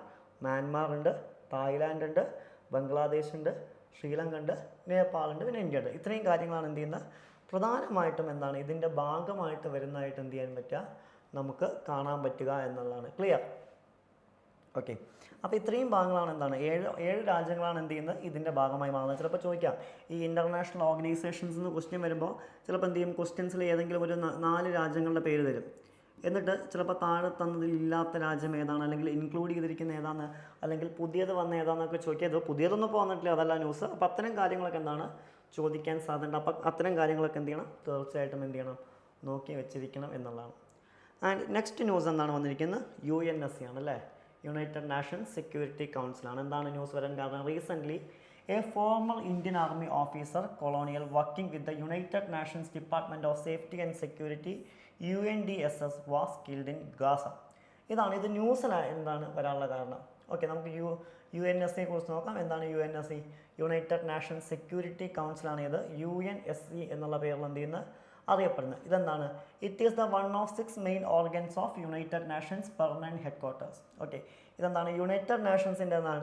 മ്യാൻമാർ ഉണ്ട്, തായ്ലാൻഡ് ഉണ്ട്, ബംഗ്ലാദേശ് ഉണ്ട്, ശ്രീലങ്ക ഉണ്ട്, നേപ്പാൾ ഉണ്ട്, പിന്നെ ഇന്ത്യ ഉണ്ട്. ഇത്രയും കാര്യങ്ങളാണ് എന്ത് ചെയ്യുന്നത് പ്രധാനമായിട്ടും എന്താണ് ഇതിൻ്റെ ഭാഗമായിട്ട് വരുന്നതായിട്ട് എന്ത് ചെയ്യാൻ പറ്റുക, നമുക്ക് കാണാൻ പറ്റുക എന്നുള്ളതാണ്. ക്ലിയർ? ഓക്കെ. അപ്പോൾ ഇത്രയും ഭാഗങ്ങളാണ് എന്താണ് 7 രാജ്യങ്ങളാണ് എന്ത് ചെയ്യുന്നത് ഇതിൻ്റെ ഭാഗമായി മാറുന്നത്. ചിലപ്പോൾ ചോദിക്കാം ഈ ഇൻ്റർനാഷണൽ ഓർഗനൈസേഷൻസ് എന്ന് ക്വസ്റ്റ്യൻ വരുമ്പോൾ ചിലപ്പോൾ എന്ത് ചെയ്യും, ക്വസ്റ്റ്യൻസിൽ ഏതെങ്കിലും ഒരു 4 രാജ്യങ്ങളുടെ പേര് തരും. എന്നിട്ട് ചിലപ്പോൾ താഴെ തന്നതിൽ ഇല്ലാത്ത രാജ്യം ഏതാണ്, അല്ലെങ്കിൽ ഇൻക്ലൂഡ് ചെയ്തിരിക്കുന്ന ഏതാണ്, അല്ലെങ്കിൽ പുതിയത് വന്ന ഏതാണെന്നൊക്കെ ചോദിക്കുക. ഇത് പുതിയതൊന്നും ഇപ്പോൾ വന്നിട്ടില്ല, അതല്ല ന്യൂസ്. അപ്പോൾ അത്തരം കാര്യങ്ങളൊക്കെ എന്താണ് ചോദിക്കാൻ സാധ്യത. അപ്പം അത്തരം കാര്യങ്ങളൊക്കെ എന്ത് ചെയ്യണം, തീർച്ചയായിട്ടും എന്ത് ചെയ്യണം, നോക്കി വെച്ചിരിക്കണം എന്നുള്ളതാണ്. ആൻഡ് നെക്സ്റ്റ് ന്യൂസ് എന്താണ് വന്നിരിക്കുന്നത്? UNSC ആണ് അല്ലേ, യുണൈറ്റഡ് നാഷൻസ് സെക്യൂരിറ്റി കൗൺസിലാണ്. എന്താണ് ന്യൂസ് വരാൻ കാരണം? Recently A former Indian army officer colonial working with the United nations department of safety and security UNDSS was killed in Gaza. ഇത് ന്യൂസിൽ എന്താണ് വരാനുള്ള കാരണം? ഓക്കെ, നമുക്ക് UNSC കുറിച്ച് നോക്കാം. എന്താണ് UNSC? യുണൈറ്റഡ് നാഷൻസ് സെക്യൂരിറ്റി കൗൺസിലാണ്. ഇത് UNSC എന്നുള്ള പേരിൽ എന്ത് ചെയ്യുന്നത് അറിയപ്പെടുന്നത്. ഇതെന്താണ്? It is the 1 of 6 main organs of United Nations permanent headquarters. Okay, ഇതെന്താണ് യുണൈറ്റഡ് നാഷൻസിൻ്റെ എന്താണ്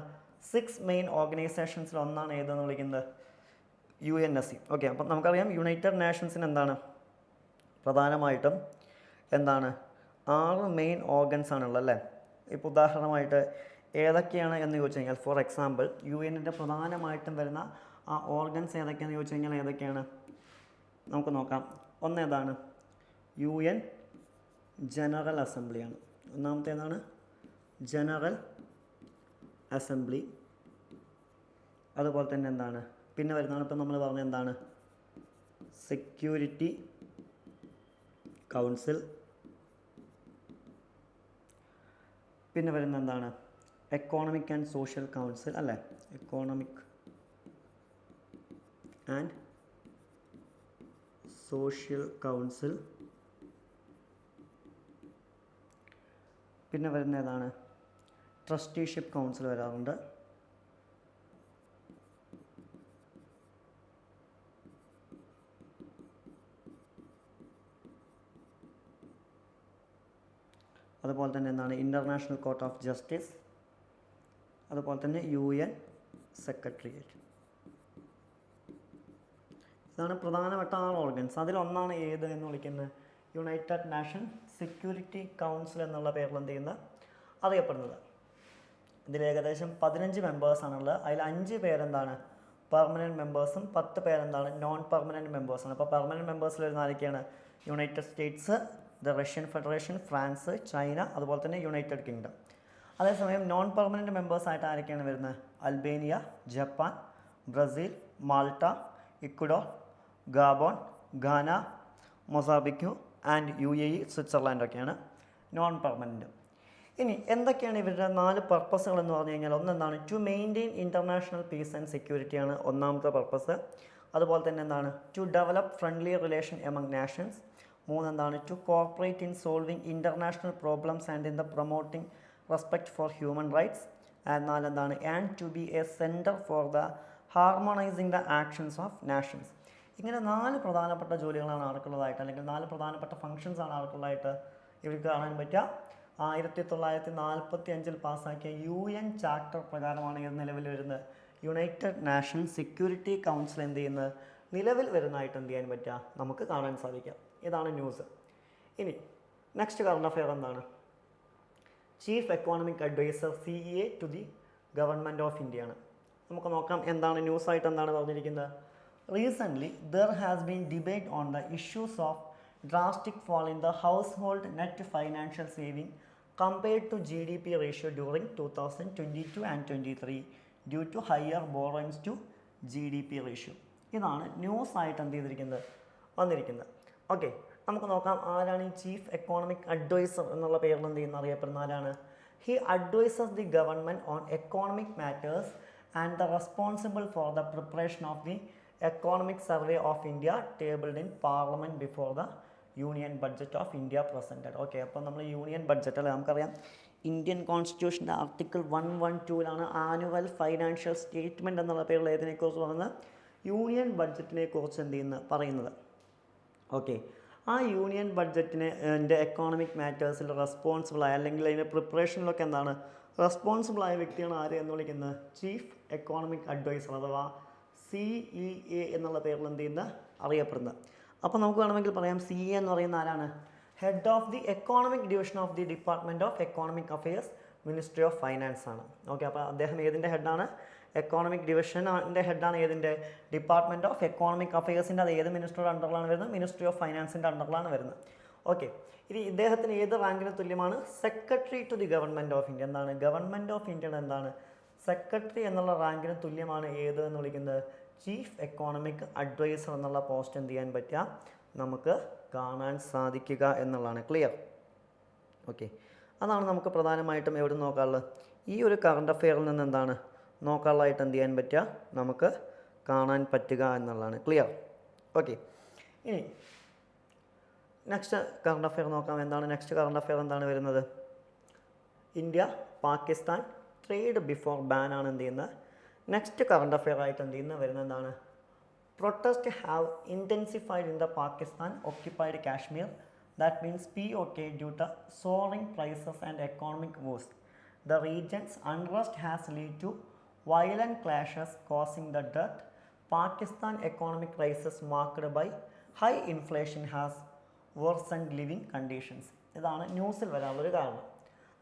6 മെയിൻ ഓർഗനൈസേഷൻസിൽ ഒന്നാണ് ഏതെന്ന് വിളിക്കുന്നത് UNSC. ഓക്കെ, അപ്പം നമുക്കറിയാം യുണൈറ്റഡ് നാഷൻസിന് എന്താണ് പ്രധാനമായിട്ടും എന്താണ് 6 മെയിൻ ഓർഗൻസ് ആണുള്ളത് അല്ലേ. ഇപ്പോൾ ഉദാഹരണമായിട്ട് ഏതൊക്കെയാണ് എന്ന് ചോദിച്ചു കഴിഞ്ഞാൽ, ഫോർ എക്സാമ്പിൾ UN-ൻ്റെ പ്രധാനമായിട്ടും വരുന്ന ആ ഓർഗൻസ് ഏതൊക്കെയാണെന്ന് ചോദിച്ചു കഴിഞ്ഞാൽ ഏതൊക്കെയാണ് നമുക്ക് നോക്കാം. ഒന്നേതാണ്? UN ജനറൽ അസംബ്ലിയാണ്. ഒന്നാമത്തെ ഏതാണ്? General Assembly. അതുപോലെ തന്നെ എന്താണ് പിന്നെ വരുന്നതാണ്, ഇപ്പം നമ്മൾ പറഞ്ഞ എന്താണ് സെക്യൂരിറ്റി കൗൺസിൽ. പിന്നെ വരുന്ന എന്താണ് എക്കോണമിക് ആൻഡ് സോഷ്യൽ കൗൺസിൽ അല്ലേ, എക്കോണമിക് ആൻഡ് സോഷ്യൽ കൗൺസിൽ. പിന്നെ വരുന്ന ഏതാണ് ട്രസ്റ്റിഷിപ്പ് കൗൺസിൽ വരാറുണ്ട്. അതുപോലെ തന്നെ എന്താണ് ഇൻ്റർനാഷണൽ കോർട്ട് ഓഫ് ജസ്റ്റിസ്. അതുപോലെ തന്നെ UN സെക്രട്ടേറിയറ്റ്. ഇതാണ് പ്രധാനപ്പെട്ട 6 ഓർഗൻസ്. അതിലൊന്നാണ് ഏത് എന്ന് വിളിക്കുന്നത് യുണൈറ്റഡ് നാഷൻ സെക്യൂരിറ്റി കൗൺസിൽ എന്നുള്ള പേരിൽ എന്ത് ചെയ്യുന്നത് അറിയപ്പെടുന്നത്. ഇതിൽ ഏകദേശം 15 മെമ്പേഴ്സാണുള്ളത്. അതിൽ 5 പേരെന്താണ് പെർമനൻറ്റ് മെമ്പേഴ്സും 10 പേരെന്താണ് നോൺ പെർമനൻറ്റ് മെമ്പേഴ്സാണ്. അപ്പോൾ പെർമനൻറ്റ് മെമ്പേഴ്സിൽ വരുന്ന ആരൊക്കെയാണ്? United States, the Russian Federation, France, China, അതുപോലെ തന്നെ യുണൈറ്റഡ് കിങ്ഡം. അതേസമയം നോൺ പെർമനൻറ്റ് മെമ്പേഴ്സായിട്ട് ആരൊക്കെയാണ് വരുന്നത്? Albania, Japan, Brazil, Malta, Ecuador, Gabon, Ghana, Mozambique and UAE, Switzerland ഒക്കെയാണ് നോൺ പെർമനൻറ്റ്. ഇനി എന്തൊക്കെയാണ് ഇവരുടെ 4 പർപ്പസുകൾ എന്ന് പറഞ്ഞു കഴിഞ്ഞാൽ, ഒന്നെന്താണ് to maintain international peace and സെക്യൂരിറ്റിയാണ് ഒന്നാമത്തെ പർപ്പസ്. അതുപോലെ തന്നെ എന്താണ് to develop friendly relation among nations. 3 എന്താണ് to corporate in solving international problems and in the promoting respect for human rights. And 4 എന്താണ് and to be a centre for the harmonising the actions of nations. ഇങ്ങനെ 4 പ്രധാനപ്പെട്ട ജോലികളാണ് ആർക്കുള്ളതായിട്ട്, അല്ലെങ്കിൽ 4 പ്രധാനപ്പെട്ട ഫങ്ഷൻസാണ് ആർക്കുള്ളതായിട്ട് ഇവർക്ക് കാണാൻ പറ്റുക. 1945 പാസ്സാക്കിയ UN ചാർട്ടർ പ്രകാരമാണ് ഇത് നിലവിൽ വരുന്നത്. യുണൈറ്റഡ് നാഷൻ സെക്യൂരിറ്റി കൗൺസിൽ എന്ത് ചെയ്യുന്നത് നിലവിൽ വരുന്നതായിട്ട് എന്ത് ചെയ്യാൻ പറ്റുക നമുക്ക് കാണാൻ സാധിക്കാം. ഇതാണ് ന്യൂസ്. ഇനി നെക്സ്റ്റ് കറണ്ട് അഫെയർ എന്താണ്? Chief economic adviser CEA to the government of India ആണ്. നമുക്ക് നോക്കാം എന്താണ് ന്യൂസായിട്ട് എന്താണ് പറഞ്ഞിരിക്കുന്നത്. Recently there has been debate on the issues of drastic fall in the household net financial saving compared to GDP ratio during 2022 and 23 due to higher borrowings to GDP ratio. ഇതാണ് news ആയിട്ട് എന്ത് ചെയ്തിരിക്കുന്നത് വന്നിരിക്കുന്നത്. Okay, നമുക്ക് നോക്കാം ആരാണ് ഈ chief economic adviser എന്നുള്ള പേരിൽ എന്ത് ചെയ്യുന്ന അറിയപ്പെടുന്ന ആരാണ്? He advises the government on economic matters and the responsible for the preparation of the economic survey of India tabled in parliament before the union budget of India presented. Okay, അപ്പോൾ നമ്മൾ union budget അല്ലേ, നമുക്കറിയാം Indian കോൺസ്റ്റിറ്റ്യൂഷൻ്റെ article 112 annual financial statement എന്നുള്ള പേരുള്ള ഏതിനെക്കുറിച്ച് പറയുന്നത്, union ബഡ്ജറ്റിനെ കുറിച്ച് എന്ത് ചെയ്യുന്നത് പറയുന്നത്. ഓക്കെ, ആ യൂണിയൻ ബഡ്ജറ്റിനെ എക്കോണമിക് മാറ്റേഴ്സിൽ റെസ്പോൺസിബിളായ അല്ലെങ്കിൽ അതിൻ്റെ പ്രിപ്പറേഷനിലൊക്കെ എന്താണ് റെസ്പോൺസിബിളായ വ്യക്തിയാണ് ആര് എന്ന് വിളിക്കുന്നത്, ചീഫ് എക്കോണമിക് അഡ്വൈസർ അഥവാ CEA എന്നുള്ള പേരിൽ എന്ത് ചെയ്യുന്നത് അറിയപ്പെടുന്നത്. അപ്പോൾ നമുക്ക് വേണമെങ്കിൽ പറയാം CEA എന്ന് പറയുന്ന ആരാണ്, head of the economic division of the department of economic affairs, ministry of finance ആണ്. ഓക്കെ, അപ്പോൾ അദ്ദേഹം ഏതിൻ്റെ ഹെഡാണ്, എക്കോണമിക് ഡിവിഷൻ്റെ ഹെഡാണ് ഏതിൻ്റെ, ഡിപ്പാർട്ട്മെൻറ്റ് ഓഫ് എക്കോണമിക് അഫയേഴ്സിൻ്റെ. അത് ഏത് മിനിസ്റ്ററുടെ അണ്ടറിലാണ് വരുന്നത്, മിനിസ്ട്രി ഓഫ് ഫൈനാൻസിൻ്റെ അണ്ടറിലാണ് വരുന്നത്. ഓക്കെ, ഇനി ഇദ്ദേഹത്തിന് ഏത് റാങ്കിന് തുല്യമാണ്, secretary to the government of India. എന്താണ്, ഗവൺമെൻറ് ഓഫ് ഇന്ത്യയുടെ എന്താണ് സെക്രട്ടറി എന്നുള്ള റാങ്കിന് തുല്യമാണ് ഏത് എന്ന് വിളിക്കുന്നത്, ചീഫ് എക്കോണമിക് അഡ്വൈസർ എന്നുള്ള പോസ്റ്റ് എന്ത് ചെയ്യാൻ പറ്റുക, നമുക്ക് കാണാൻ സാധിക്കുക എന്നുള്ളതാണ്. ക്ലിയർ? ഓക്കെ, അതാണ് നമുക്ക് പ്രധാനമായിട്ടും എവിടെ നോക്കാനുള്ളത്, ഈ ഒരു കറണ്ട് അഫെയറിൽ നിന്ന് എന്താണ് നോക്കാനുള്ളതായിട്ട് എന്ത് ചെയ്യാൻ പറ്റുക, നമുക്ക് കാണാൻ പറ്റുക എന്നുള്ളതാണ്. ക്ലിയർ? ഓക്കെ, ഇനി നെക്സ്റ്റ് കറണ്ട് അഫെയർ നോക്കാം. എന്താണ് നെക്സ്റ്റ് കറണ്ട് അഫെയർ എന്താണ് വരുന്നത്, India Pakistan trade before ban ആണ് എന്ത് ചെയ്യുന്നത് നെക്സ്റ്റ് കറണ്ട് അഫെയർ ആയിട്ട് എന്ത് ചെയ്യുന്നത് വരുന്നത്. എന്താണ്, protest have intensified in the Pakistan occupied Kashmir, that means POK, due to soaring prices and economic woes. The region's unrest has led to violent clashes causing the death. Pakistan economic crisis marked by high inflation has worsened living conditions. ഇതാണ് ന്യൂസിൽ വരാനുള്ളൊരു കാരണം.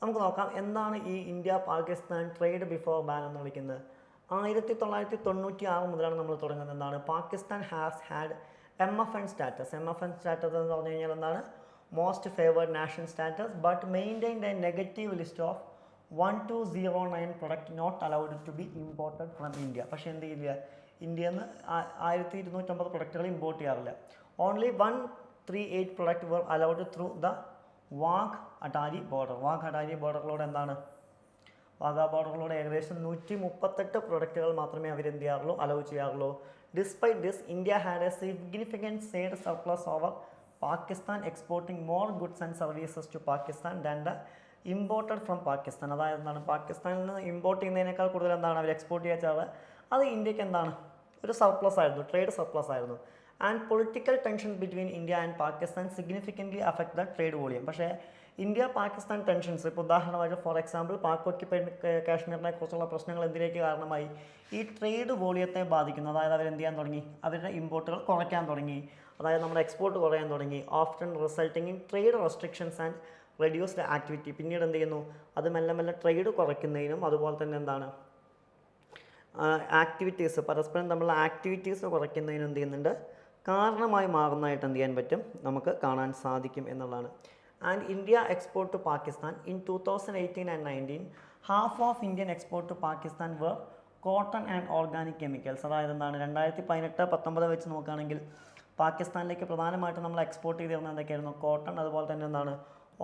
നമുക്ക് നോക്കാം എന്താണ് ഈ India Pakistan trade before ban എന്ന് വിളിക്കുന്നത്. 1996 മുതലാണ് നമ്മൾ തുടങ്ങുന്നത്. എന്താണ്, Pakistan has had MFN status. MFN status എന്ന് പറഞ്ഞു കഴിഞ്ഞാൽ എന്താണ്, most favoured nation status, but maintained a negative list of 1209 product not allowed to be imported from India. പക്ഷേ എന്ത് ചെയ്യില്ല, ഇന്ത്യയിൽ നിന്ന് 1250 പ്രൊഡക്റ്റുകൾ ഇമ്പോർട്ട് ചെയ്യാറില്ല. Only 138 product were allowed through the Wagah Attari border. Wagah Attari ബോർഡറിലൂടെ എന്താണ്, വാഘ ബോർഡറിലൂടെ ഏകദേശം 138 പ്രൊഡക്റ്റുകൾ മാത്രമേ അവരെന്ത് ചെയ്യാറുള്ളൂ, അലൗ ചെയ്യാറുള്ളൂ. Despite this, India had a significant സേഡ് surplus over Pakistan, exporting more goods and services to Pakistan than the imported from Pakistan. അതായത് എന്താണ്, പാകിസ്ഥാനിൽ നിന്ന് ഇമ്പോർട്ട് ചെയ്യുന്നതിനേക്കാൾ കൂടുതൽ എന്താണ് അവർ എക്സ്പോർട്ട് ചെയ്യാച്ചാൽ അത് ഇന്ത്യക്ക് എന്താണ് ഒരു സർപ്ലസ് ആയിരുന്നു, ട്രേഡ് സർപ്ലസ് ആയിരുന്നു. And political tension between India and Pakistan significantly affect the trade volume. പക്ഷേ ഇന്ത്യ പാകിസ്ഥാൻ ടെൻഷൻസ്, ഇപ്പോൾ ഉദാഹരണമായിട്ട് ഫോർ എക്സാമ്പിൾ പാക് ഒക്യുപ്പൈഡ് കാശ്മീരിനെ കുറിച്ചുള്ള പ്രശ്നങ്ങൾ എന്തിലേക്ക് കാരണമായി, ഈ ട്രേഡ് വോളിയത്തെ ബാധിക്കുന്നു. അതായത് അവരെന്ത് ചെയ്യാൻ തുടങ്ങി, അവരുടെ ഇമ്പോർട്ടുകൾ കുറയ്ക്കാൻ തുടങ്ങി, അതായത് നമ്മുടെ എക്സ്പോർട്ട് കുറയാൻ തുടങ്ങി. Often resulting in trade restrictions and reduced activity. പിന്നീട് എന്ത് ചെയ്യുന്നു, അത് മെല്ലെ മെല്ലെ ട്രേഡ് കുറയ്ക്കുന്നതിനും അതുപോലെ തന്നെ എന്താണ് ആക്ടിവിറ്റീസ്, പരസ്പരം തമ്മിലുള്ള ആക്ടിവിറ്റീസ് കുറയ്ക്കുന്നതിനും എന്ത് ചെയ്യുന്നുണ്ട്, കാരണമായി മാറുന്നതായിട്ട് എന്ത് ചെയ്യാൻ പറ്റും, നമുക്ക് കാണാൻ സാധിക്കും എന്നുള്ളതാണ്. And India export to Pakistan in 2018 and 19 half of Indian export to Pakistan were cotton and organic chemicals. അതായത് എന്താണ്, 2018-19 വെച്ച് നോക്കുകയാണെങ്കിൽ പാകിസ്ഥാനിലേക്ക് പ്രധാനമായിട്ടും നമ്മൾ എക്സ്പോർട്ട് ചെയ്തിരുന്നത് എന്തൊക്കെയായിരുന്നു, കോട്ടൺ, അതുപോലെ തന്നെ എന്താണ്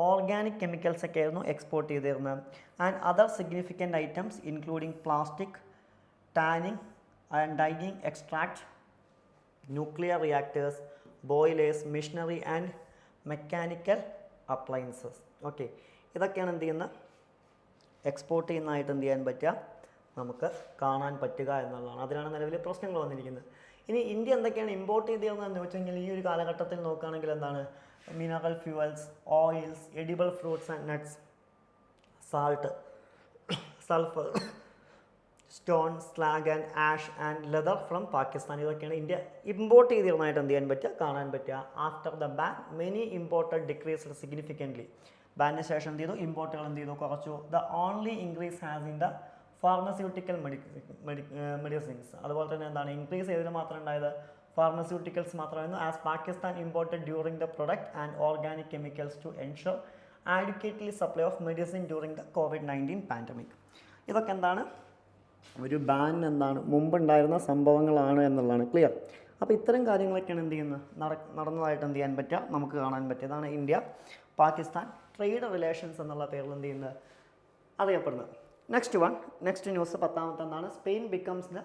ഓർഗാനിക് കെമിക്കൽസ് ഒക്കെ ആയിരുന്നു എക്സ്പോർട്ട് ചെയ്തിരുന്നത്. And other significant items including plastic, tanning and dyeing extract, nuclear reactors, boilers, machinery and mechanical appliances. Okay, ഇതൊക്കെയാണ് എന്ത് ചെയ്യുന്നത് എക്സ്പോർട്ട് ചെയ്യുന്നതായിട്ട് എന്ത് ചെയ്യാൻ പറ്റുക, നമുക്ക് കാണാൻ പറ്റുക എന്നുള്ളതാണ്. അതിനാണ് നിലവിൽ പ്രശ്നങ്ങൾ വന്നിരിക്കുന്നത്. ഇനി ഇന്ത്യ എന്തൊക്കെയാണ് ഇമ്പോർട്ട് ചെയ്തിരുന്നതെന്ന് വെച്ച് കഴിഞ്ഞാൽ ഈ ഒരു കാലഘട്ടത്തിൽ നോക്കുകയാണെങ്കിൽ എന്താണ്, mineral fuels, oils, edible fruits and nuts, salt, sulphur, stone, slag and ash and leather from Pakistan. ഇതൊക്കെയാണ് ഇന്ത്യ ഇമ്പോർട്ട് ചെയ്തിരുന്നതായിട്ട് എന്ത് ചെയ്യാൻ പറ്റുക, കാണാൻ പറ്റുക. After the ban many imported decreased significantly. ബാനിന് ശേഷം എന്ത് ചെയ്തു, ഇമ്പോർട്ടുകൾ എന്ത് ചെയ്തു, കുറച്ചു. The only increase has in the pharmaceutical medicines. അതുപോലെ തന്നെ എന്താണ് ഇൻക്രീസ് ചെയ്തതിൽ മാത്രം ഉണ്ടായത് ഫാർമസ്യൂട്ടിക്കൽസ് മാത്രമായിരുന്നു. As Pakistan imported during the product and organic chemicals to ensure adequately supply of medicine during the COVID-19 pandemic. ഇതൊക്കെ എന്താണ്, ഒരു ബാൻ എന്താണ് മുമ്പുണ്ടായിരുന്ന സംഭവങ്ങളാണ് എന്നുള്ളതാണ്. ക്ലിയർ? അപ്പോൾ ഇത്തരം കാര്യങ്ങളൊക്കെയാണ് എന്ത് ചെയ്യുന്നത് നടന്നതായിട്ട് എന്ത് ചെയ്യാൻ പറ്റുക, നമുക്ക് കാണാൻ പറ്റുക. ഇതാണ് ഇന്ത്യ പാകിസ്ഥാൻ ട്രേഡ് റിലേഷൻസ് എന്നുള്ള പേരിൽ എന്ത് ചെയ്യുന്നത് അറിയപ്പെടുന്നത്. നെക്സ്റ്റ് ന്യൂസ് 10ാമത്തെ എന്താണ്? Spain becomes the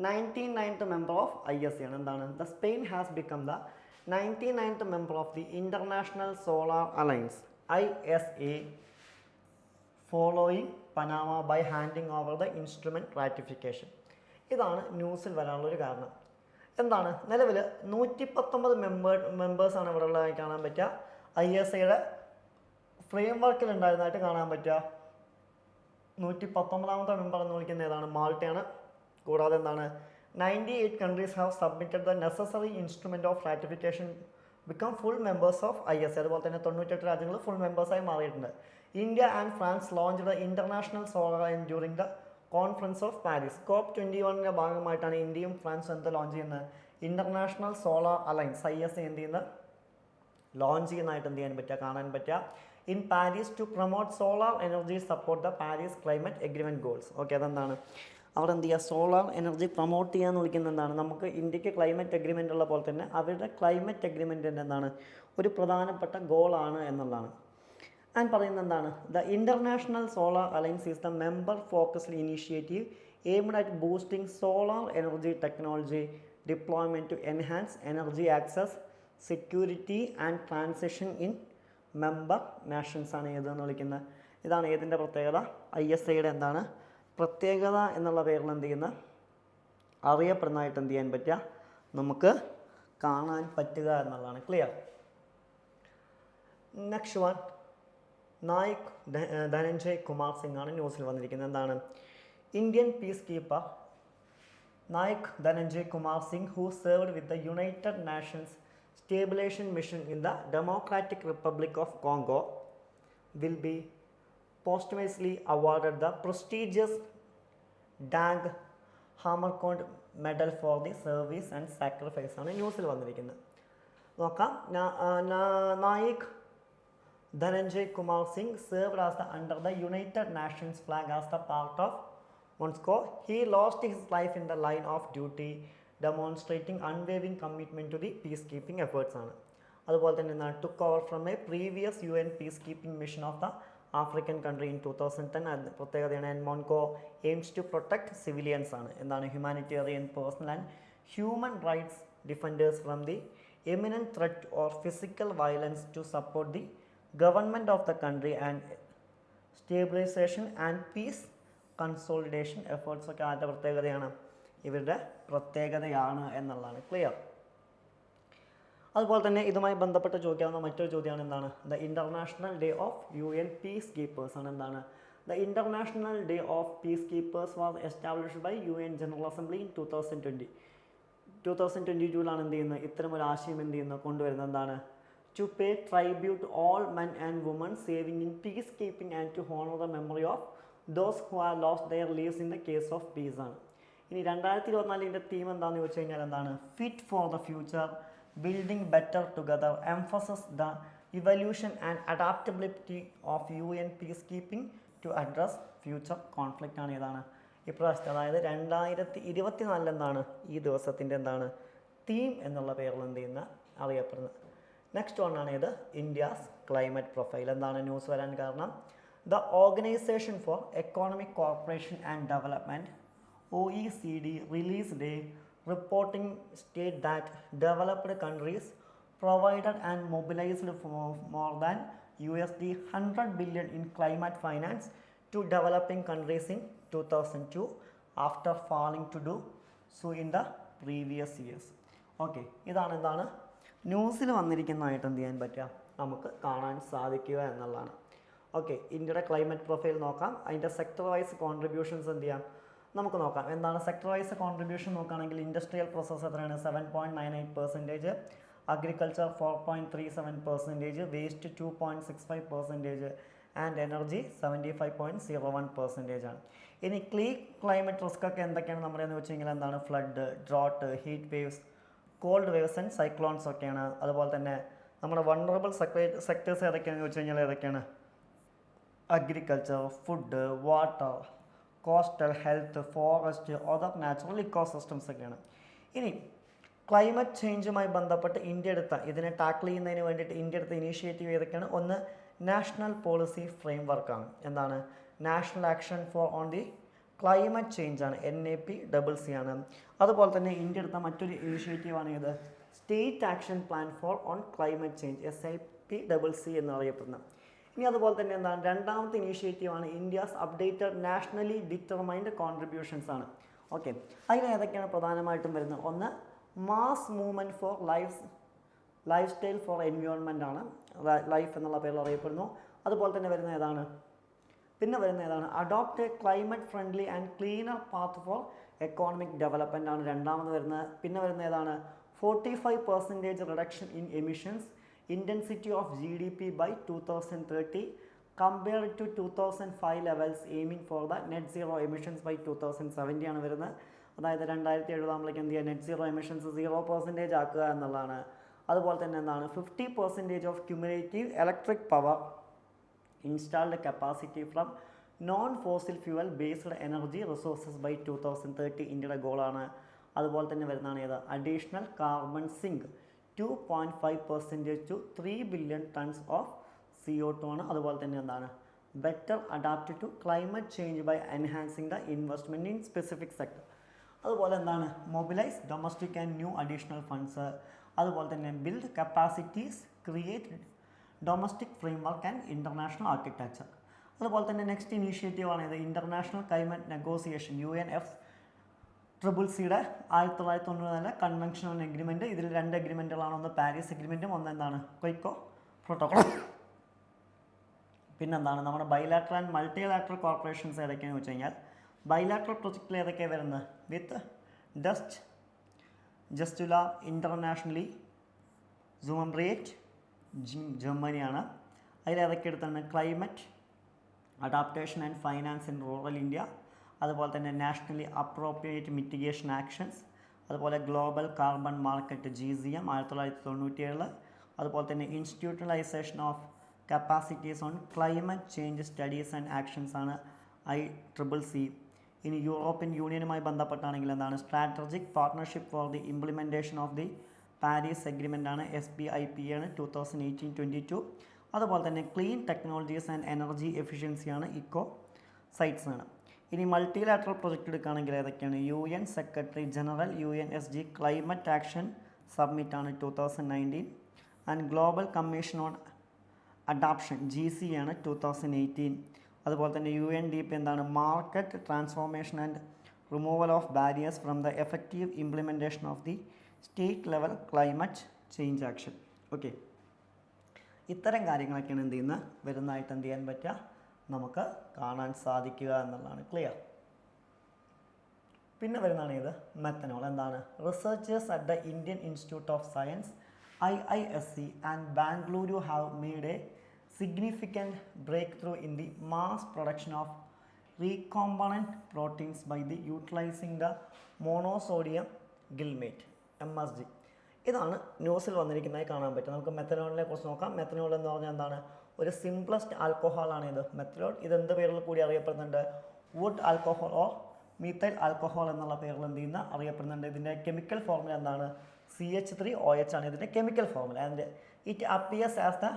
99th member of ISA ആണ്. എന്താണ്? The Spain has become the 99th member of the international solar alliance ISA following Panama by handing over the instrument ratification. ഇതാണ് ന്യൂസിൽ വരാനുള്ളൊരു കാരണം. എന്താണ്? നിലവിൽ 119 മെമ്പേഴ്സാണ് ഇവിടെ ഉള്ളതായി കാണാൻ പറ്റുക. ISAയുടെ ഫ്രെയിം വർക്കിൽ ഉണ്ടായിരുന്നതായിട്ട് കാണാൻ പറ്റുക. 119ാമത്തെ മെമ്പർ എന്ന് വിളിക്കുന്ന ഏതാണ്? മാൾട്ടയാണ്. കൂടാതെ എന്താണ്? 98 countries have submitted the necessary instrument of ratification become full members of ISA. അതുപോലെ തന്നെ 98 രാജ്യങ്ങൾ ഫുൾ മെമ്പേഴ്സായി മാറിയിട്ടുണ്ട്. India and France launch the international solar alliance during the conference of Paris. COP21 ഭാഗമായിട്ടാണ് ഇന്ത്യയും ഫ്രാൻസും എന്ത് ലോഞ്ച് ചെയ്യുന്നത്? ഇൻ്റർനാഷണൽ സോളാർ അലയൻസ് ISA എന്ത് ചെയ്യുന്നത്? ലോഞ്ച് ചെയ്യുന്നതായിട്ട് എന്ത് ചെയ്യാൻ പറ്റുക? കാണാൻ പറ്റുക. In Paris to promote solar energy support the Paris climate agreement goals. Okay, അതെന്താണ്? അവിടെ എന്ത് ചെയ്യുക? സോളാർ എനർജി പ്രൊമോട്ട് ചെയ്യാന്ന് വിളിക്കുന്നത് എന്താണ്? നമുക്ക് ഇന്ത്യക്ക് ക്ലൈമറ്റ് എഗ്രിമെൻ്റ് ഉള്ള പോലെ തന്നെ അവരുടെ ക്ലൈമറ്റ് എഗ്രിമെൻറ്റിൻ്റെ എന്താണ്? ഒരു പ്രധാനപ്പെട്ട ഗോളാണ് എന്നുള്ളതാണ്. ആൻഡ് പറയുന്നത് എന്താണ്? The international solar alliance is the member focused initiative aimed at boosting solar energy technology deployment to enhance energy access security and transition in member nations ആണ് ഏതെന്ന് വിളിക്കുന്നത്. ഇതാണ് ഏതിൻ്റെ പ്രത്യേകത? ISAയുടെ എന്താണ് പ്രത്യേകത എന്നുള്ള പേരിൽ എന്ത് ചെയ്യുന്ന അറിയപ്പെടുന്നതായിട്ട് എന്ത് ചെയ്യാൻ പറ്റുക? നമുക്ക് കാണാൻ പറ്റുക എന്നുള്ളതാണ്. Clear? Next one, Naik Dhananjay Kumar Singh ആണ് ന്യൂസിൽ വന്നിരിക്കുന്നത്. എന്താണ്? Indian piece keeper Naik Dhananjay Kumar Singh who served with the United nations stabilization mission in the Democratic Republic of Congo will be posthumously awarded the prestigious Dag Hammarskjöld Medal for the service and sacrifice ആണ് ന്യൂസിൽ വന്നിരിക്കുന്നത്. നോക്കാം. Naik Dhananjay Kumar Singh served as the under the United Nations flag as the part of MONUSCO. He lost his life in the line of duty demonstrating unwavering commitment to the peacekeeping efforts ആണ്. അതുപോലെ തന്നെ took over from a previous UN peacekeeping mission of the African country in 2010. പ്രത്യേകതയാണ് MONUSCO aims to protect civilians ആണ്. എന്താണ്? humanitarian, personal and human rights defenders from the imminent threat or physical violence to support the government of the country and stabilization and peace consolidation efforts ഒക്കെ ആരുടെ പ്രത്യേകതയാണ്? ഇവരുടെ പ്രത്യേകതയാണ് എന്നുള്ളതാണ്. Clear? അതുപോലെ തന്നെ ഇതുമായി ബന്ധപ്പെട്ട് ചോദിക്കാവുന്ന മറ്റൊരു ചോദ്യമാണ് എന്താണ്? The international day of UN peace keepers ആണ്. എന്താണ്? The international day of peace keepers was established by UN general assembly in 2022 എന്ത് ചെയ്യുന്നത്? ഇത്തരം ഒരു ആശയം എന്ത് ചെയ്യുന്നത്? കൊണ്ടുവരുന്നത് എന്താണ്? To pay tribute all men and woman saving in peace keeping and to honour the memory of those who have lost their lives in the case of peace ആണ്. ഇനി 2024 തീം എന്താണെന്ന് ചോദിച്ചു കഴിഞ്ഞാൽ എന്താണ്? Fit for the future, building better together, emphasis the evolution and adaptability of UN peace keeping to address future conflict ആണ്. ഏതാണ് ഇപ്രാവശ്യത്തെ? അതായത് 2024 എന്താണ് ഈ ദിവസത്തിൻ്റെ എന്താണ് തീം എന്നുള്ള പേരിൽ എന്ത് ചെയ്യുന്ന അറിയപ്പെടുന്നത്. നെക്സ്റ്റ് വൺ ആണ് ഇത് ഇന്ത്യാസ് ക്ലൈമറ്റ് പ്രൊഫൈൽ. എന്താണ് ന്യൂസ് വരാൻ കാരണം? The organisation for economic corporation and development OECD released a reporting state that developed countries provided and mobilized more than $100 billion in climate finance to developing countries in 2002 after failing to do so in the previous years. Okay, എന്താണ് ന്യൂസിൽ വന്നിരിക്കുന്നതായിട്ട് എന്ത് ചെയ്യാൻ പറ്റുക? നമുക്ക് കാണാൻ സാധിക്കുക എന്നുള്ളതാണ്. Okay, ഇന്ത്യയുടെ ക്ലൈമറ്റ് പ്രൊഫൈൽ നോക്കാം. അതിൻ്റെ സെക്ടർ വൈസ് കോൺട്രിബ്യൂഷൻസ് എന്ത് ചെയ്യാം? നമുക്ക് നോക്കാം. എന്താണ് സെക്ടർ വൈസ് കോൺട്രിബ്യൂഷൻ നോക്കുകയാണെങ്കിൽ ഇൻഡസ്ട്രിയൽ പ്രോസസ് എത്രയാണ്? 7.98%, അഗ്രികൾച്ചർ 4.37%, വേസ്റ്റ് 2.65% ആൻഡ് എനർജി 75.01% ആണ്. ഇനി ക്ലൈമറ്റ് റിസ്ക് ഒക്കെ എന്തൊക്കെയാണ് നമ്മുടെയെന്ന് വെച്ച് കഴിഞ്ഞാൽ എന്താണ്? Flood, drought, heat waves, cold waves and cyclones ഒക്കെയാണ്. അതുപോലെ തന്നെ നമ്മുടെ വൾണറബിൾ സെക്ടേഴ്സ് ഏതൊക്കെയാണെന്ന് വെച്ച് കഴിഞ്ഞാൽ ഏതൊക്കെയാണ്? Agriculture, food, water, coastal, health, forest, other natural ecosystems ഒക്കെയാണ്. ഇനി ക്ലൈമറ്റ് ചേഞ്ചുമായി ബന്ധപ്പെട്ട് ഇതിനെ ടാക്കിൾ ചെയ്യുന്നതിന് വേണ്ടിയിട്ട് ഇന്ത്യ എടുത്ത ഇനീഷ്യേറ്റീവ് ഏതൊക്കെയാണ്? ഒന്ന് നാഷണൽ പോളിസി ഫ്രെയിം വർക്കാണ്. എന്താണ്? National action for on the climate change ആണ്, NAPCC ആണ്. അതുപോലെ തന്നെ ഇന്ത്യ എടുത്ത മറ്റൊരു ഇനിഷ്യേറ്റീവാണ് ഇത് state action plan for on climate change, SIPCC എന്നറിയപ്പെടുന്നത്. ഇനി അതുപോലെ തന്നെ എന്താണ് രണ്ടാമത്തെ ഇനീഷ്യേറ്റീവാണ് India's updated nationally determined contributions ആണ്. ഓക്കെ, അതിന് ഏതൊക്കെയാണ് പ്രധാനമായിട്ടും വരുന്നത്? ഒന്ന് mass movement for lifestyle for environment ആണ്, ലൈഫ് എന്നുള്ള പേരിൽ അറിയപ്പെടുന്നു. അതുപോലെ തന്നെ വരുന്ന ഏതാണ്? Adopt a climate friendly and cleaner path for economic development ആണ് രണ്ടാമത് വരുന്നത്. പിന്നെ വരുന്ന ഏതാണ്? 45% reduction in emissions intensity of GDP by 2030 compared to 2005 levels, aiming for the net zero emissions by 2070 ആണ് വരുന്നത്. അതായത് 2070 ആകുമ്പോഴേക്കും എന്ത് ചെയ്യുക? നെറ്റ് സീറോ എമിഷൻസ് 0% ആക്കുക എന്നുള്ളതാണ്. അതുപോലെ തന്നെ എന്താണ് 50% of cumulative electric power installed capacity from non fossil fuel based energy resources by 2030 ഇന്ത്യയുടെ ഗോളാണ്. അതുപോലെ തന്നെ വരുന്നതാണ് ഏത്? Additional carbon sink 2.5% to 3 billion tons of CO2 ആണ്. അതുപോലെ തന്നെ എന്താണ്? Better adapt to climate change by enhancing the investment in specific sector. അതുപോലെ എന്താണ്? Mobilise domestic and new additional funds. അതുപോലെ തന്നെ build capacities, create domestic framework and international architecture. അതുപോലെ തന്നെ നെക്സ്റ്റ് ഇനീഷ്യേറ്റീവാണ് ഇത് ഇൻ്റർനാഷണൽ ക്ലൈമറ്റ് നെഗോസിയേഷൻ, UNFCCCയുടെ 1994 കൺവെൻഷണൽ എഗ്രിമെൻറ്റ്. ഇതിൽ 2 എഗ്രിമെൻറ്റുകളാണ്, ഒന്ന് പാരീസ് എഗ്രിമെൻറ്റും ഒന്ന് എന്താണ്? Kyoto protocol. പിന്നെന്താണ് നമ്മുടെ ബൈലാറ്ററൽ ആൻഡ് മൾട്ടിലാറ്ററൽ കോർപ്പറേഷൻസ് ഏതൊക്കെയാണെന്ന് വെച്ച് കഴിഞ്ഞാൽ ബൈലാറ്ററൽ പ്രൊജക്റ്റിൽ ഏതൊക്കെയാണ് വരുന്നത്? വിത്ത് ജസ്റ്റുല ഇൻ്റർനാഷണലി സൂമംബ്രിയേറ്റ് ജർമ്മനിയാണ്. അതിലേതൊക്കെ എടുത്താണ്? Climate adaptation and finance in rural India, അതുപോലെ തന്നെ നാഷണലി അപ്രോപ്രിയേറ്റ് മിറ്റിഗേഷൻ ആക്ഷൻസ്, അതുപോലെ ഗ്ലോബൽ കാർബൺ മാർക്കറ്റ് GCM 1997, അതുപോലെ തന്നെ institutionalisation of capacities on climate change studies and actions ആണ് ICCC. ഇനി യൂറോപ്യൻ യൂണിയനുമായി ബന്ധപ്പെട്ടാണെങ്കിൽ എന്താണ്? Strategic partnership for the implementation of the Paris agreement ആണ്, SPIPA ആണ് 2018-22. അതുപോലെ തന്നെ clean technologies and energy efficiency ആണ് ഇക്കോ സൈറ്റ്സ് ആണ്. ഇനി മൾട്ടിലാറ്ററൽ പ്രൊജക്റ്റ് എടുക്കുകയാണെങ്കിൽ ഏതൊക്കെയാണ്? UN secretary general UNSG climate action submit ആണ് 2019 and global commission on adaption GC ആണ് 2018. അതുപോലെ തന്നെ UNDP എന്താണ്? Market transformation and removal of barriers from the effective implementation of the state level climate change action. Okay, ഇത്തരം കാര്യങ്ങളൊക്കെയാണ് എന്ത് ചെയ്യുന്നത് വരുന്നതായിട്ട് എന്ത് ചെയ്യാൻ പറ്റുക? നമുക്ക് കാണാൻ സാധിക്കുക എന്നുള്ളതാണ്. ക്ലിയർ? പിന്നെ വരുന്നതാണ് ഇത് മെത്തനോൾ. എന്താണ്? Researchers at the Indian Institute of Science IISc and Bengaluru have made a significant breakthrough in the mass production of recombinant proteins by the utilising the monosodium glutamate MSG. ഇതാണ് ന്യൂസിൽ വന്നിരിക്കുന്നതായി കാണാൻ പറ്റും. നമുക്ക് മെത്തനോളിനെ കുറിച്ച് നോക്കാം. മെത്തനോൾ എന്ന് പറഞ്ഞാൽ എന്താണ്? ഒരു സിംപ്ലസ്റ്റ് ആൽക്കഹോളാണ് ഇത് മെത്തനോൾ. ഇതെന്ത് പേരിൽ കൂടി അറിയപ്പെടുന്നുണ്ട്? Wood alcohol or methyl alcohol എന്നുള്ള പേരിൽ എന്ത് ചെയ്യുന്ന അറിയപ്പെടുന്നുണ്ട്. ഇതിൻ്റെ കെമിക്കൽ ഫോർമുല എന്താണ്? CH3OH ആണ് ഇതിൻ്റെ chemical formula. And it appears as the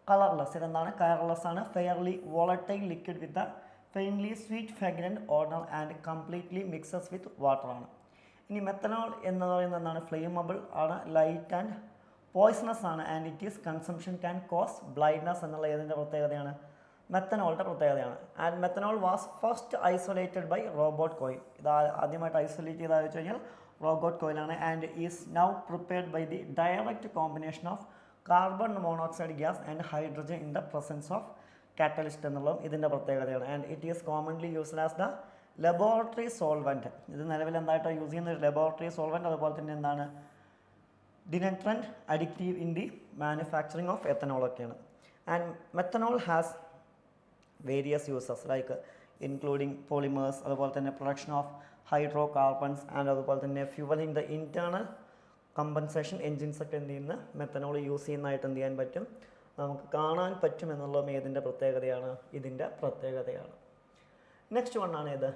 colourless. ഇതെന്താണ്? കളർലെസ് ആണ്. Fairly volatile liquid with faintly sweet fragrant odour and completely mixes with water ആണ്. ഇനി മെത്തനോൾ എന്ന് പറയുന്നത് എന്താണ്? ഫ്ലെയിമബിൾ ആണ്, ലൈറ്റ് ആൻഡ് പോയ്സണസ് ആണ്, and it is consumption can cause blindness എന്നുള്ള ഏതിൻ്റെ പ്രത്യേകതയാണ്? മെത്തനോളിൻ്റെ പ്രത്യേകതയാണ്. And methanol was first isolated by Robert Boyle. ഇത് ആദ്യമായിട്ട് ഐസൊലേറ്റ് ചെയ്താൽ വെച്ച് കഴിഞ്ഞാൽ റോബർട്ട് കോയിലാണ്. And is now prepared by the direct combination of carbon monoxide gas and hydrogen in the presence of catalyst എന്നുള്ളതും ഇതിൻ്റെ പ്രത്യേകതയാണ്. And it is commonly used as the laboratory solvent. ഇത് നിലവിൽ എന്തായിട്ടാണ് യൂസ് ചെയ്യുന്ന ഒരു ലബോറട്ടറി സോൾവെൻറ്റ്. അതുപോലെ തന്നെ എന്താണ്? ഡിനട്രൻറ്റ് അഡിക്റ്റീവ് in the manufacturing of ethanol ഒക്കെയാണ്. And methanol has various uses like including polymers, അതുപോലെ തന്നെ production of hydrocarbons and അതുപോലെ തന്നെ fuelling the internal combustion engines ഒക്കെ എന്ത് ചെയ്യുന്ന മെത്തനോൾ യൂസ് ചെയ്യുന്നതായിട്ട് എന്ത് ചെയ്യാൻ പറ്റും? നമുക്ക് കാണാൻ പറ്റും എന്നുള്ളതും ഏതിൻ്റെ പ്രത്യേകതയാണ്? ഇതിൻ്റെ പ്രത്യേകതയാണ്. നെക്സ്റ്റ് വണ്ണാണ് ഇത്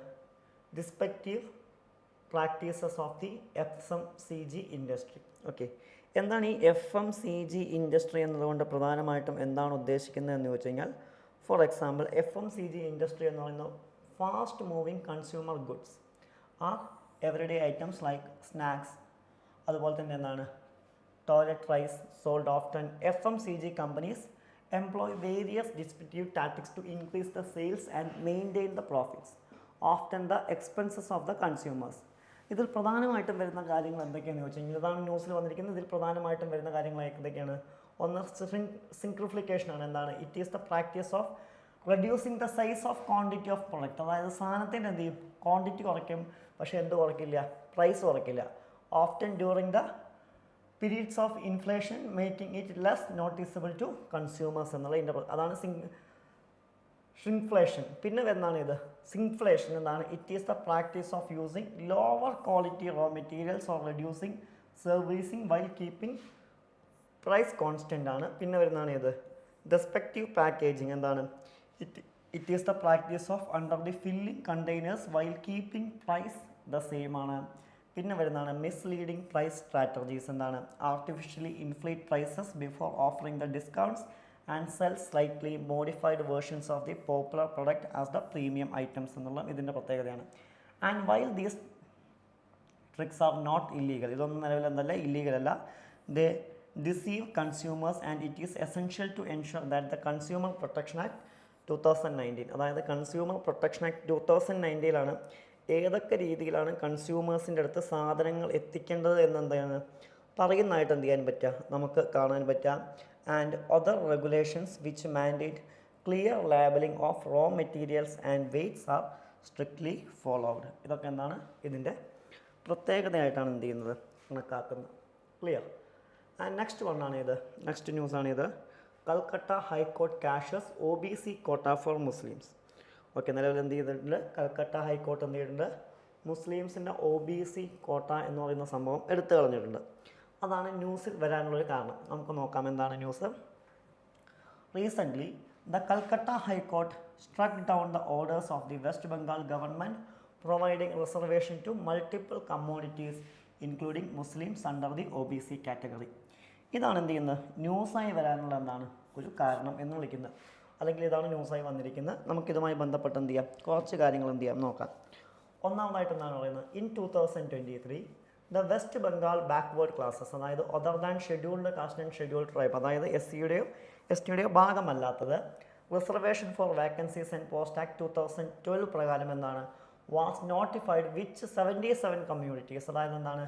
respective practices of the FMCG industry. Okay, എന്താണ് ഈ FMCG ഇൻഡസ്ട്രി എന്നതുകൊണ്ട് പ്രധാനമായിട്ടും എന്താണ് ഉദ്ദേശിക്കുന്നത് എന്ന് വെച്ച് കഴിഞ്ഞാൽ ഫോർ എക്സാമ്പിൾ FMCG ഇൻഡസ്ട്രി എന്ന് പറയുന്ന fast moving consumer goods are everyday items like snacks, അതുപോലെ തന്നെ എന്താണ് toiletries sold often. FMCG companies employ various distributive tactics to increase the sales and maintain the profits, often the expenses of the consumers. ഇതിൽ പ്രധാനമായിട്ടും വരുന്ന കാര്യങ്ങൾ എന്തൊക്കെയാണെന്ന് ചോദിച്ചാൽ ഇതാണ് ന്യൂസിൽ വന്നിരിക്കുന്നത്. ഇതിൽ പ്രധാനമായിട്ടും വരുന്ന കാര്യങ്ങൾ എന്തൊക്കെയാണ്? ഒന്ന് സിംപ്ലിഫിക്കേഷൻ ആണ്. എന്താണ്? It is the practice of reducing the size of quantity of product. അതായത് സാധനത്തിൻ്റെ എന്ത് ചെയ്യും? ക്വാണ്ടിറ്റി കുറയ്ക്കും, പക്ഷേ എന്ത് കുറയ്ക്കില്ല? പ്രൈസ് കുറയ്ക്കില്ല. Often during the periods of inflation making it less noticeable to consumers എന്നുള്ള അതാണ് ഷ്രിങ്ക്ഫ്ലേഷൻ. പിന്നെ വരുന്നതാണ് ഇത് സിങ്ക്ഫ്ലേഷൻ. എന്താണ്? It is the practice of using lower quality raw materials or reducing servicing while keeping price constant ആണ്. പിന്നെ വരുന്നതാണ് ഇത് ഡെസ്പെക്റ്റീവ് പാക്കേജിങ്. എന്താണ്? It is the practice of under the filling containers while keeping price the same ആണ്. പിന്നെ വരുന്നതാണ് misleading price strategies. എന്താണ്? Artificially inflate prices before offering the discounts and sell slightly modified versions of the popular product as the premium items എന്നുള്ള ഇതിൻ്റെ പ്രത്യേകതയാണ്. And while these tricks are not illegal, ഇതൊന്നും നിലവിൽ എന്തല്ല ഇല്ലീഗൽ അല്ല, they deceive consumers and it is essential to ensure that the consumer protection act 2019, അതായത് consumer protection act 2019 ഏതൊക്കെ രീതിയിലാണ് കൺസ്യൂമേഴ്സിൻ്റെ അടുത്ത് സാധനങ്ങൾ എത്തിക്കേണ്ടത് എന്നെന്താണ് പറയുന്നതായിട്ട് എന്ത് ചെയ്യാൻ പറ്റുക? നമുക്ക് കാണാൻ പറ്റുക. And other regulations which mandate clear labelling of raw materials and weights are strictly followed. ഇതൊക്കെ എന്താണ് ഇതിൻ്റെ പ്രത്യേകതയായിട്ടാണ് എന്ത് ചെയ്യുന്നത് കണക്കാക്കുന്നത്. ക്ലിയർ. ആൻഡ് നെക്സ്റ്റ് ന്യൂസാണിത്. Calcutta high court quashes OBC quota for Muslims. Okay, നിലവിൽ എന്ത് ചെയ്തിട്ടുണ്ട്? കൽക്കട്ട ഹൈക്കോർട്ട് എന്ത് ചെയ്തിട്ടുണ്ട്? മുസ്ലിംസിൻ്റെ OBC കോട്ട എന്ന് പറയുന്ന സംഭവം എടുത്തു കളഞ്ഞിട്ടുണ്ട്. അതാണ് ന്യൂസിൽ വരാനുള്ളൊരു കാരണം. നമുക്ക് നോക്കാം എന്താണ് news. Recently the Calcutta high court struck down the orders of the West Bengal government providing reservation to multiple communities including Muslims under the OBC category. ഇതാണ് എന്ത് ചെയ്യുന്നത്? ന്യൂസായി വരാനുള്ള എന്താണ് ഒരു കാരണം എന്ന് വിളിക്കുന്നത്, അല്ലെങ്കിൽ ഇതാണ് ന്യൂസായി വന്നിരിക്കുന്നത്. നമുക്കിതുമായി ബന്ധപ്പെട്ട് എന്ത് ചെയ്യാം? കുറച്ച് കാര്യങ്ങൾ എന്ത് ചെയ്യാം നോക്കാം. ഒന്നാമതായിട്ട് എന്താണ് പറയുന്നത്? In 2023 the West Bengal backward classes, അതായത് other than scheduled caste and scheduled tribe, അതായത് SC-യുടെയോ ഭാഗമല്ലാത്തത്, reservation for vacancies and post act 2012 പ്രകാരം എന്താണ് വാസ് നോട്ടിഫൈഡ് വിച്ച് 77 കമ്മ്യൂണിറ്റീസ്, അതായത് എന്താണ്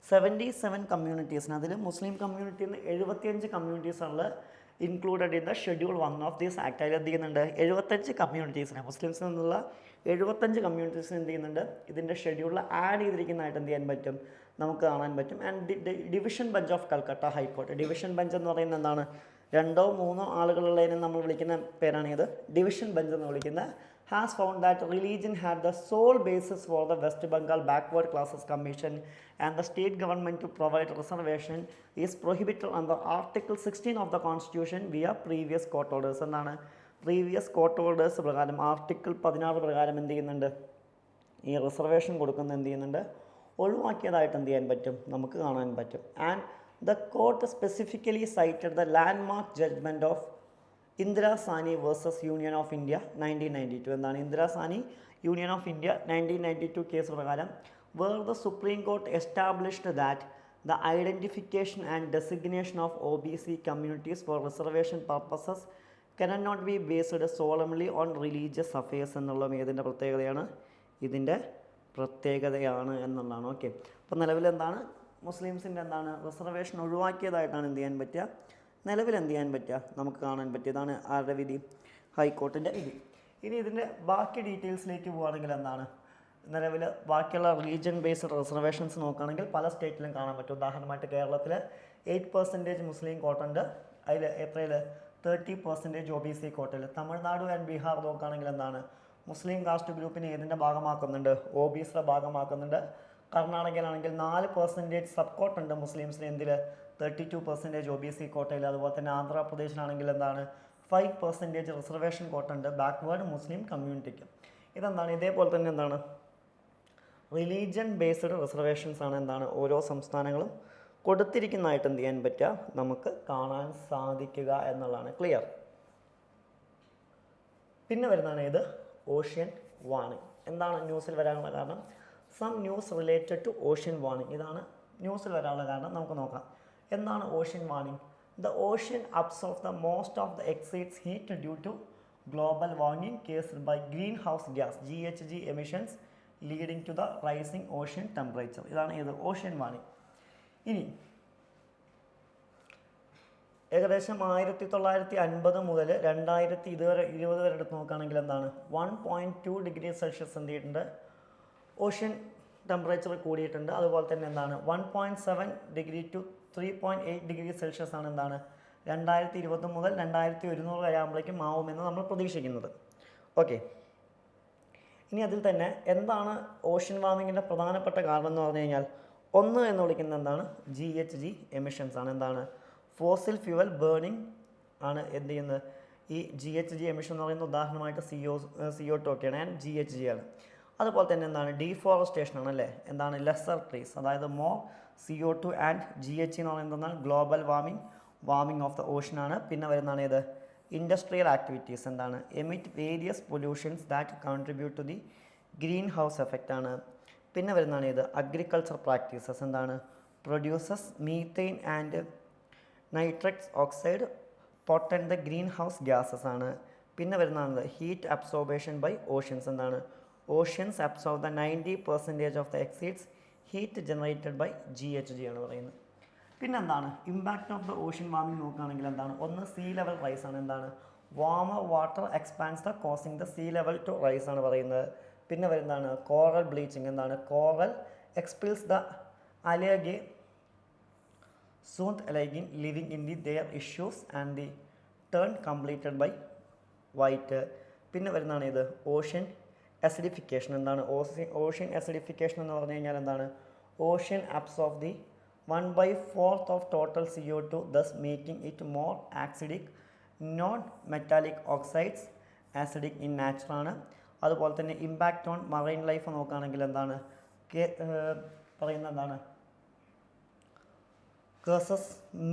77 കമ്മ്യൂണിറ്റീസിന്, അതിൽ മുസ്ലിം കമ്മ്യൂണിറ്റിയിൽ നിന്ന് 75 കമ്മ്യൂണിറ്റീസാണ് included in the schedule 1 of this act. അതിൽ എന്ത് ചെയ്യുന്നുണ്ട്? 75 കമ്മ്യൂണിറ്റീസിനെ, മുസ്ലിംസിൽ നിന്നുള്ള 75 കമ്മ്യൂണിറ്റീസിന് എന്ത് ചെയ്യുന്നുണ്ട്? ഇതിൻ്റെ ഷെഡ്യൂളിൽ ആഡ് ചെയ്തിരിക്കുന്നതായിട്ട് എന്ത് ചെയ്യാൻ പറ്റും? നമുക്ക് കാണാൻ പറ്റും. And division bench of Calcutta high court, division bench എന്ന് പറയുന്നത് എന്താണ്? 2-3 ആളുകളുള്ളതിനെ നമ്മൾ വിളിക്കുന്ന പേരാണിത് ഡിവിഷൻ ബെഞ്ച് എന്ന് വിളിക്കുന്നത്. has found that religion had the sole basis for the West Bengal Backward Classes Commission and the state government to provide reservation is prohibited under Article 16 of the Constitution via previous court orders. എന്നാണ് previous court orders പ്രകാരം article 16 പ്രകാരം എന്ത് ചെയ്യുന്നുണ്ട്? ഈ reservation കൊടുക്കുന്ന എന്ത് ചെയ്യുന്നുണ്ട്? ഒഴിവാക്കിയതായിട്ട് എന്ത് ചെയ്യാൻ പറ്റും? നമുക്ക് കാണാൻ പറ്റും. And the court specifically cited the landmark judgment of Indira Sawhney versus union of India 1992. എന്താണ് Indira Sawhney union of India 1992 case പ്രകാരം where the Supreme Court established that the identification and designation of OBC communities for reservation purposes cannot not be based solely on religious affairs എന്നുള്ള ഏതിൻ്റെ പ്രത്യേകതയാണ്? ഇതിൻ്റെ പ്രത്യേകതയാണ് എന്നുള്ളതാണ്. Okay, അപ്പോൾ നിലവിൽ എന്താണ് മുസ്ലിംസിൻ്റെ എന്താണ് റിസർവേഷൻ ഒഴിവാക്കിയതായിട്ടാണ് എന്ത് ചെയ്യാൻ പറ്റുക? നിലവിൽ എന്ത് ചെയ്യാൻ പറ്റുക? നമുക്ക് കാണാൻ പറ്റിയതാണ് ആരുടെ വിധി? ഹൈക്കോർട്ടിൻ്റെ വിധി. ഇനി ഇതിൻ്റെ ബാക്കി ഡീറ്റെയിൽസിലേക്ക് പോവുകയാണെങ്കിൽ എന്താണ് നിലവിൽ ബാക്കിയുള്ള റിലീജിയൻ ബേസ്ഡ് റിസർവേഷൻസ് നോക്കുകയാണെങ്കിൽ പല സ്റ്റേറ്റിലും കാണാൻ പറ്റും. ഉദാഹരണമായിട്ട് കേരളത്തിൽ 8% മുസ്ലിം കോട്ടുണ്ട്, അതിൽ എത്രയിൽ 30% OBC കോട്ടയിൽ. തമിഴ്നാട് ആൻഡ് ബീഹാർ നോക്കുകയാണെങ്കിൽ എന്താണ് മുസ്ലിം കാസ്റ്റ് ഗ്രൂപ്പിനെ ഏതിൻ്റെ ഭാഗമാക്കുന്നുണ്ട്? OBCയുടെ ഭാഗമാക്കുന്നുണ്ട്. കർണാടകയിലാണെങ്കിൽ 4% സബ് കോട്ടുണ്ട് മുസ്ലിംസിന്, എന്തിൽ 32% OBC കോട്ടയിൽ. അതുപോലെ തന്നെ ആന്ധ്രാപ്രദേശിലാണെങ്കിൽ എന്താണ് 5% റിസർവേഷൻ കോട്ടുണ്ട് ബാക്ക്വേർഡ് മുസ്ലിം കമ്മ്യൂണിറ്റിക്ക്. ഇതെന്താണ് ഇതേപോലെ തന്നെ എന്താണ് റിലീജിയൻ ബേസ്ഡ് റിസർവേഷൻസ് ആണ് എന്താണ് ഓരോ സംസ്ഥാനങ്ങളും കൊടുത്തിരിക്കുന്നതായിട്ട് എന്ത് ചെയ്യാൻ പറ്റുക? നമുക്ക് കാണാൻ സാധിക്കുക എന്നുള്ളതാണ്. ക്ലിയർ. പിന്നെ വരുന്നതാണ് ഇത് ഓഷ്യൻ വാർണിംഗ്. എന്താണ് ന്യൂസിൽ വരാനുള്ള കാരണം? Some news related to ocean warming. ഇതാണ് ന്യൂസിൽ വരാനുള്ള കാരണം. നമുക്ക് നോക്കാം എന്താണ് ocean warming. The ocean absorbs the most of the excess heat due to global warming caused by greenhouse gas GHG emissions leading to the rising ocean temperature. ഇതാണ് ഇത് ocean warning. ഇനി ഏകദേശം 1950 മുതൽ 2020 വരെ എടുത്ത് നോക്കുകയാണെങ്കിൽ എന്താണ് 1.2 ഡിഗ്രി സെൽഷ്യസ് എന്ത് ചെയ്തിട്ടുണ്ട്? ഓഷ്യൻ ടെമ്പറേച്ചർ കൂടിയിട്ടുണ്ട്. അതുപോലെ തന്നെ എന്താണ് 1.7 ഡിഗ്രി ടു 3.8 ഡിഗ്രി സെൽഷ്യസ് ആണ് എന്താണ് 2020 മുതൽ 2100 വരെ ആകുമ്പോഴേക്കും ആവുമെന്ന് നമ്മൾ പ്രതീക്ഷിക്കുന്നത്. ഓക്കെ, ഇനി അതിൽ തന്നെ എന്താണ് ഓഷ്യൻ വാർമിങ്ങിൻ്റെ പ്രധാനപ്പെട്ട കാരണം എന്ന് പറഞ്ഞു കഴിഞ്ഞാൽ ഒന്ന് എന്ന് വിളിക്കുന്നത് എന്താണ് GHG എമിഷൻസ് ആണ്. എന്താണ് ഫോസിൽ ഫ്യൂവൽ ബേണിംഗ് ആണ് എന്ത് ചെയ്യുന്നത് ഈ GHG എമിഷൻ എന്ന് പറയുന്ന ഉദാഹരണമായിട്ട് CO2 ഒക്കെയാണ് ആൻഡ് GHG ആണ്. അതുപോലെ തന്നെ എന്താണ് ഡീഫോറസ്റ്റേഷൻ ആണ് അല്ലേ. എന്താണ് ലെസ്സർ ട്രീസ്, അതായത് മോർ CO2 ആൻഡ് GHG എന്ന് പറയുന്നത് എന്താണ് global warming of the ocean ആണ്. പിന്നെ വരുന്നതാണ് ഇത് ഇൻഡസ്ട്രിയൽ ആക്ടിവിറ്റീസ് എന്താണ് emit various pollutions that contribute to the greenhouse effect ആണ്. പിന്നെ വരുന്നതാണ് ഇത് അഗ്രികൾച്ചർ പ്രാക്ടീസസ് എന്താണ് produces methane and nitrous oxide potent the greenhouse gases ആണ്. പിന്നെ വരുന്നതാണ് ഹീറ്റ് അബ്സോർബേഷൻ ബൈ ഓഷ്യൻസ് എന്താണ് oceans absorb the 90% of the excess heat generated by GHG ആണ് പറയുന്നത്. പിന്നെന്താണ് impact of the ocean warming നോക്കുകയാണെങ്കിൽ എന്താണ് ഒന്ന് സീ ലെവൽ റൈസ് ആണ്. എന്താണ് warmer water expands the causing the sea level to rise ആണ് പറയുന്നത്. പിന്നെ വരുന്നതാണ് കോറൽ ബ്ലീച്ചിങ് എന്താണ് കോറൽ എക്സ്പിൽസ് ദ അലേഗെ സൂത്ത് അലൈഗിൻ living in the their tissues and the turn completely by white. പിന്നെ വരുന്നതാണ് ഇത് ഓഷ്യൻ അസിഡിഫിക്കേഷൻ എന്താണ് ഓഷ്യൻ അസിഡിഫിക്കേഷൻ എന്ന് പറഞ്ഞു കഴിഞ്ഞാൽ എന്താണ് ocean absorb the 1/4 of total CO2 thus making it more acidic. Non metallic oxides acidic in nature ആണ്. അതുപോലെ തന്നെ ഇമ്പാക്റ്റ് ഓൺ മറൈൻ ലൈഫ് നോക്കുകയാണെങ്കിൽ എന്താണ് പറയുന്നത് എന്താണ് causes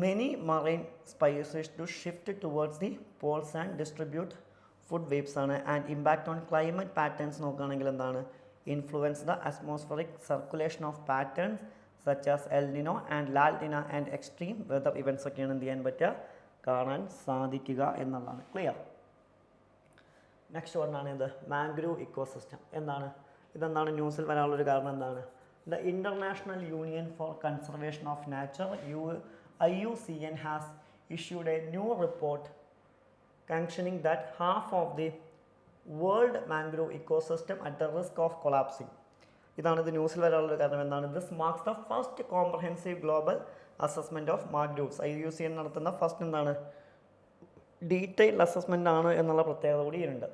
many marine species to shift towards the poles and distribute food webs ആണ്. And impact on climate patterns നോക്കുകയാണെങ്കിൽ എന്താണ് influence the atmospheric circulation of patterns such as El Nino and La Nina and extreme weather events ഒക്കെയാണ് എന്ത് ചെയ്യാൻ പറ്റുക കാണാൻ സാധിക്കുക എന്നുള്ളതാണ്. ക്ലിയർ. നെക്സ്റ്റ് വണ്ണാണ് ഇത് മാംഗ്രൂവ് ഇക്കോസിസ്റ്റം. ഇതെന്താണ് ന്യൂസിൽ വരാനുള്ളൊരു കാരണം എന്താണ് the international union for conservation of nature IUCN has issued a new report sanctioning that half of the world mangrove ecosystem at the risk of collapsing. ഇതാണ് ന്യൂസിൽ വരാനുള്ള കാരണം എന്താണ് this marks the first comprehensive global assessment of mangroves. IUCN നടത്തുന്ന first എന്താണ് detailed assessment ആണ് എന്നുള്ള പ്രത്യേകത കൂടി ഇതിനുണ്ട്.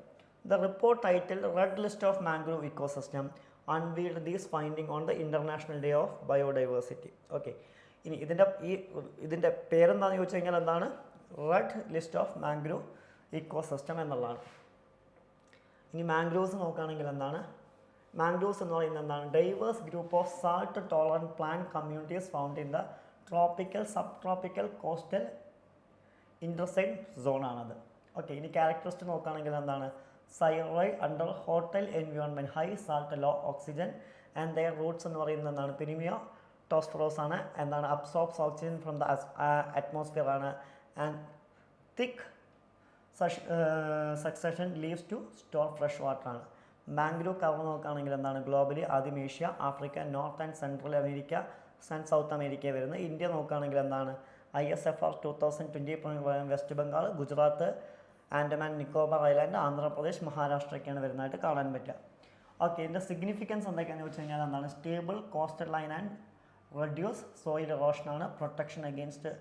The report title red list of mangrove ecosystem unveiled these finding on the international day of biodiversity. Okay, ഇനി ഇതിൻ്റെ പേരെന്താണെന്ന് ചോദിച്ചു കഴിഞ്ഞാൽ എന്താണ് red list of mangrove ecosystem എന്നുള്ളതാണ്. ഇനി മാംഗ്രൂവ്സ് നോക്കുകയാണെങ്കിൽ എന്താണ് മാംഗ്രൂവ്സ് എന്ന് പറയുന്നത് എന്താണ് diverse group of salt tolerant plant communities found in the tropical subtropical coastal ഇൻ്റർസൈഡ് സോണാണത്. ഓക്കെ, ഇനി ക്യാരക്ടറിസ്റ്റിക് നോക്കുകയാണെങ്കിൽ എന്താണ് thrive under hostile environment high salt low oxygen and their roots എന്ന് പറയുന്നത് എന്താണ് പിനിമിയോ ടോസ്ഫറോസ് ആണ്. എന്താണ് absorbs oxygen from the atmosphere ആണ്. And thick succulent leaves to store fresh water ആണ്. മാംഗ്രൂവ് കവർ നോക്കുകയാണെങ്കിൽ എന്താണ് ഗ്ലോബലി ആദ്യം Asia, Africa, North and Central America, South America വരുന്നത്. ഇന്ത്യ നോക്കുകയാണെങ്കിൽ എന്താണ് ISFR 2020 വെസ്റ്റ് ബംഗാൾ, ഗുജറാത്ത്, ആൻഡമാൻ നിക്കോബാർ ഐലാൻഡ്, ആന്ധ്രാപ്രദേശ്, മഹാരാഷ്ട്രയൊക്കെയാണ് വരുന്നതായിട്ട് കാണാൻ പറ്റുക. ഓക്കെ, ഇതിൻ്റെ സിഗ്നിഫിക്കൻസ് എന്തൊക്കെയാണെന്ന് വെച്ച് കഴിഞ്ഞാൽ എന്താണ് stable coastline and reduce soil ഇറോഷനാണ്, പ്രൊട്ടക്ഷൻ അഗെയിൻസ്റ്റ്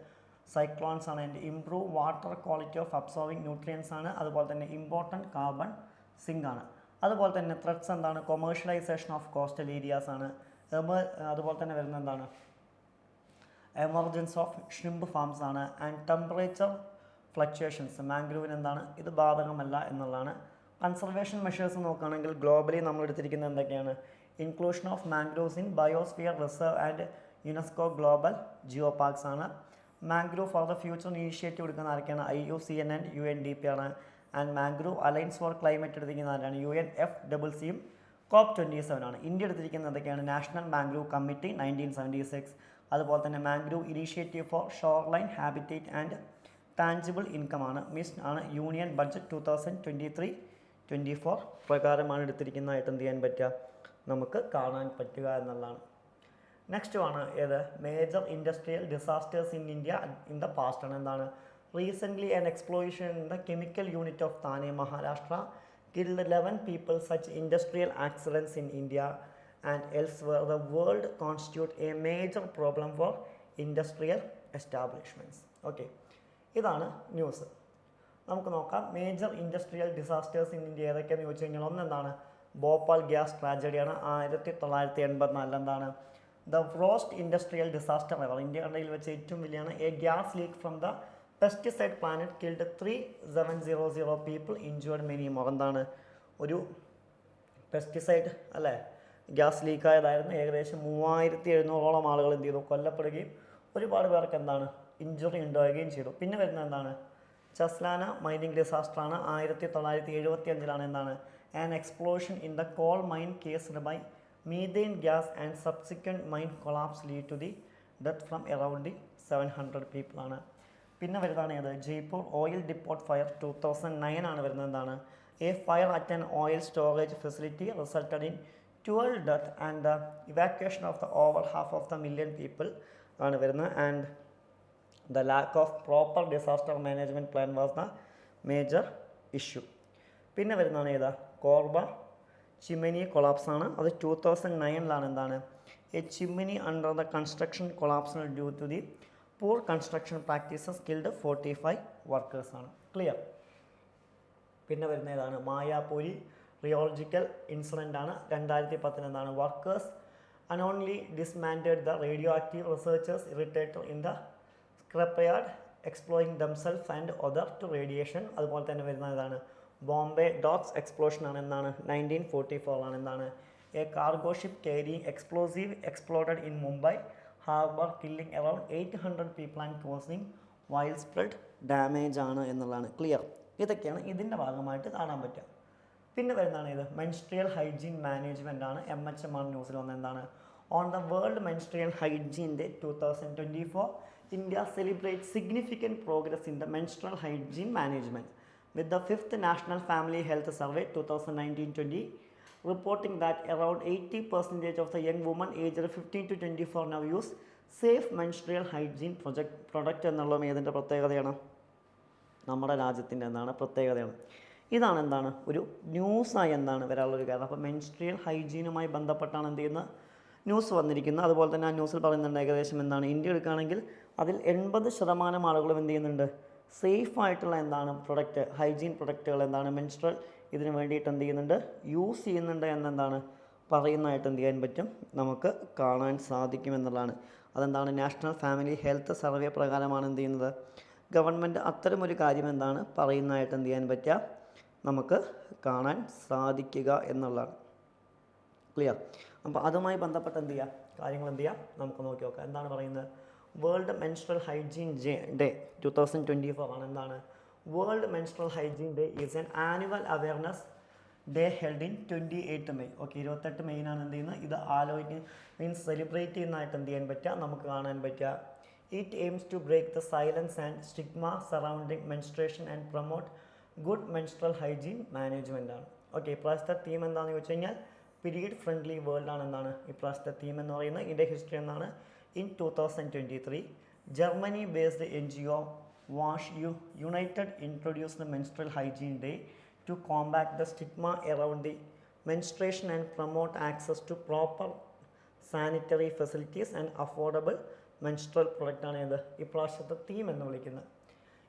സൈക്ലോൺസ് ആണ്, and improve water quality of absorbing nutrients ആണ്. അതുപോലെ തന്നെ ഇമ്പോർട്ടൻറ്റ് കാർബൺ സിങ്ക് ആണ്. അതുപോലെ തന്നെ ത്രെഡ്സ് എന്താണ് കൊമേഴ്ഷ്യലൈസേഷൻ ഓഫ് കോസ്റ്റൽ ഏരിയാസ് ആണ്. അതുപോലെ തന്നെ വരുന്നത് എന്താണ് എമർജൻസ് ഓഫ് ഷ്രിമ്പ് ഫാംസ് ആണ്. ആൻഡ് ടെമ്പറേച്ചർ ഫ്ലക്ച്വേഷൻസ് മാംഗ്രൂവിന് എന്താണ് ഇത് ബാധകമല്ല എന്നുള്ളതാണ്. കൺസർവേഷൻ മെഷേഴ്സ് നോക്കുകയാണെങ്കിൽ ഗ്ലോബലി നമ്മൾ എടുത്തിരിക്കുന്നത് എന്തൊക്കെയാണ് inclusion of mangroves in biosphere reserve and UNESCO global geoparks ആണ്. Mangrove for the future initiative എടുക്കുന്ന ആരൊക്കെയാണ് IUCN ആൻഡ് UNDP ആണ്. And mangrove alliance for climate എടുത്തിരിക്കുന്ന ആരാണ്? UNFCCയും COP27 ആണ്. ഇന്ത്യ എടുത്തിരിക്കുന്നത് എന്തൊക്കെയാണ്? നാഷണൽ മാംഗ്രൂവ് കമ്മിറ്റി 1976, അതുപോലെ തന്നെ mangrove initiative four shoreline habitat and tangible income ആണ്. മിസ് ആണ് യൂണിയൻ ബഡ്ജറ്റ് 2023-24 പ്രകാരമാണ് എടുത്തിരിക്കുന്നതായിട്ട് എന്ത് ചെയ്യാൻ പറ്റുക? നമുക്ക് കാണാൻ പറ്റുക എന്നുള്ളതാണ്. നെക്സ്റ്റ് ആണ് ഏത്? Major industrial disasters in India in the past ആണ്. എന്താണ്? Recently an explosion in the chemical unit of Thane, Maharashtra killed 11 people. Such industrial accidents in India and elsewhere the world constitute a major problem for industrial establishments. Okay, ഇതാണ് news. നമുക്ക് നോക്കാം major industrial disasters in India ഏതൊക്കെയാണെന്ന് ചോദിച്ചു കഴിഞ്ഞാൽ ഒന്നെന്താണ്? Bhopal gas ട്രാജഡിയാണ് 1984. എന്താണ്? The worst industrial disaster ever, ഇന്ത്യയിൽ വെച്ച് ഏറ്റവും വലിയാണ്. A gas leak from the pesticide plant killed 3700 people, injured many more. എന്താണ്? ഒരു പെസ്റ്റിസൈഡ് അല്ലേ ഗ്യാസ് ലീക്കായതായിരുന്നു. ഏകദേശം 3700ഓളം ആളുകൾ എന്ത് ചെയ്തു? കൊല്ലപ്പെടുകയും ഒരുപാട് പേർക്ക് എന്താണ്? ഇഞ്ചുറി ഉണ്ടാവുകയും ചെയ്തു. പിന്നെ വരുന്നത് എന്താണ്? ചസ്ലാന മൈനിങ് ഡിസാസ്റ്ററാണ് 1975. എന്താണ്? An explosion in the coal mine caused by methane gas and subsequent mine collapse lead to the death from around 700 people ആണ്. പിന്നെ വരുന്നതാണ് ഏത്? ജയ്പൂർ ഓയിൽ ഡിപ്പോട്ട് ഫയർ 2009 ആണ് വരുന്നത്. എന്താണ്? A fire at an oil storage facility resulted in 12 death and the evacuation of the over half of the million people ആണ് വരുന്നത്. And the lack of proper disaster management plan was the major issue. പിന്നെ വരുന്നതാണ് ഏതാ? Korba Chimmini collapse ആണ്. അത് 2009 എന്താണ്? A chimney under the construction collapse due to the poor construction practices killed 45 workers ആണ്. Clear? പിന്നെ വരുന്ന ഏതാണ്? മായാപൂരി റിയോളജിക്കൽ ഇൻസിഡൻ്റ് ആണ് 2010. എന്താണ്? Workers unknowingly dismantled the radioactive researchers irradiator in the scrapyard exposing themselves and others to radiation. അതുപോലെ തന്നെ വരുന്ന ഏതാണ്? ബോംബെ ഡോക്സ് എക്സ്പ്ലോഷൻ ആണ്. എന്താണ്? 1944 ആണ്. എന്താണ്? A cargo ship carrying explosive exploded in Mumbai harbour killing around 800 people and causing wide spread damage ആണ് എന്നുള്ളതാണ്. ക്ലിയർ? ഇതൊക്കെയാണ് ഇതിൻ്റെ ഭാഗമായിട്ട് കാണാൻ പറ്റുക. പിന്നെ വരുന്നതാണ് ഇത്? മെൻസ്ട്രിയൽ ഹൈജീൻ മാനേജ്മെൻ്റ് ആണ്. MHM ആണ് ന്യൂസിൽ വന്നത്. എന്താണ്? On the World Menstrual Hygiene Day 2024 India celebrate significant progress in the menstrual hygiene management with the 5th National Family Health Survey 2019-20 reporting that around 80% of the young women aged 15 to 24 now use safe menstrual hygiene product എന്നുള്ളത് ഏതിൻ്റെ പ്രത്യേകതയാണ്? നമ്മുടെ രാജ്യത്തിൻ്റെ എന്താണ് പ്രത്യേകതയാണ്? ഇതാണ് എന്താണ് ഒരു ന്യൂസായി എന്താണ് വരാനുള്ളൊരു കാരണം. അപ്പോൾ മെൻസ്ട്രിയൽ ഹൈജീനുമായി ബന്ധപ്പെട്ടാണ് എന്ത് ചെയ്യുന്നത്? ന്യൂസ് വന്നിരിക്കുന്നത്. അതുപോലെ തന്നെ ആ ന്യൂസിൽ പറയുന്നുണ്ട് ഏകദേശം എന്താണ്? ഇന്ത്യ എടുക്കുകയാണെങ്കിൽ അതിൽ 80% ആളുകളും എന്ത് ചെയ്യുന്നുണ്ട്? സേഫ് ആയിട്ടുള്ള എന്താണ് പ്രൊഡക്റ്റ്, ഹൈജീൻ പ്രൊഡക്റ്റുകൾ എന്താണ് മെൻസ്ട്രൽ ഇതിന് വേണ്ടിയിട്ട് എന്ത് ചെയ്യുന്നുണ്ട്? യൂസ് ചെയ്യുന്നുണ്ട് എന്നെന്താണ് പറയുന്നതായിട്ട് എന്ത് ചെയ്യാൻ പറ്റും? നമുക്ക് കാണാൻ സാധിക്കുമെന്നുള്ളതാണ്. അതെന്താണ്? നാഷണൽ ഫാമിലി ഹെൽത്ത് സർവേ പ്രകാരമാണ് എന്ത് ചെയ്യുന്നത്? ഗവൺമെൻറ് അത്തരമൊരു കാര്യം എന്താണ് പറയുന്നതായിട്ട് എന്ത് ചെയ്യാൻ പറ്റുക? നമുക്ക് കാണാൻ സാധിക്കുക എന്നുള്ളതാണ്. ക്ലിയർ? അപ്പോൾ അതുമായി ബന്ധപ്പെട്ട് എന്ത് ചെയ്യുക കാര്യങ്ങൾ എന്ത് ചെയ്യുക നമുക്ക് നോക്കി നോക്കാം. എന്താണ് പറയുന്നത്? വേൾഡ് മെൻസ്ട്രൽ ഹൈജീൻ ഡേ 2024 ആണ്. എന്താണ്? World menstrual hygiene day is N annual awareness day held in 28 May. Okay, 28 മെയ്നാണ് എന്ത് ചെയ്യുന്നത്? ഇത് മീൻസ് സെലിബ്രേറ്റ് ചെയ്യുന്നതായിട്ട് എന്ത് ചെയ്യാൻ പറ്റുക? നമുക്ക് കാണാൻ പറ്റുക. It aims to break the silence and stigma surrounding menstruation and promote good menstrual hygiene management ആണ്. ഓക്കെ, ഇപ്രാവശ്യത്തെ തീം എന്താണെന്ന് ചോദിച്ചു കഴിഞ്ഞാൽ പീരീഡ് ഫ്രണ്ട്ലി വേൾഡ് ആണ്. എന്താണ് ഇപ്രാവശ്യത്തെ തീം എന്ന് പറയുന്നത്? ഇതിൻ്റെ ഹിസ്റ്ററി എന്നാണ്. In 2023, Germany-based NGO Wash United introduced the Menstrual Hygiene Day to combat the stigma around the menstruation and promote access to proper sanitary facilities and affordable menstrual product ആണ് ഇത് ഇപ്രാവശ്യത്തെ തീം എന്ന് വിളിക്കുന്നത്.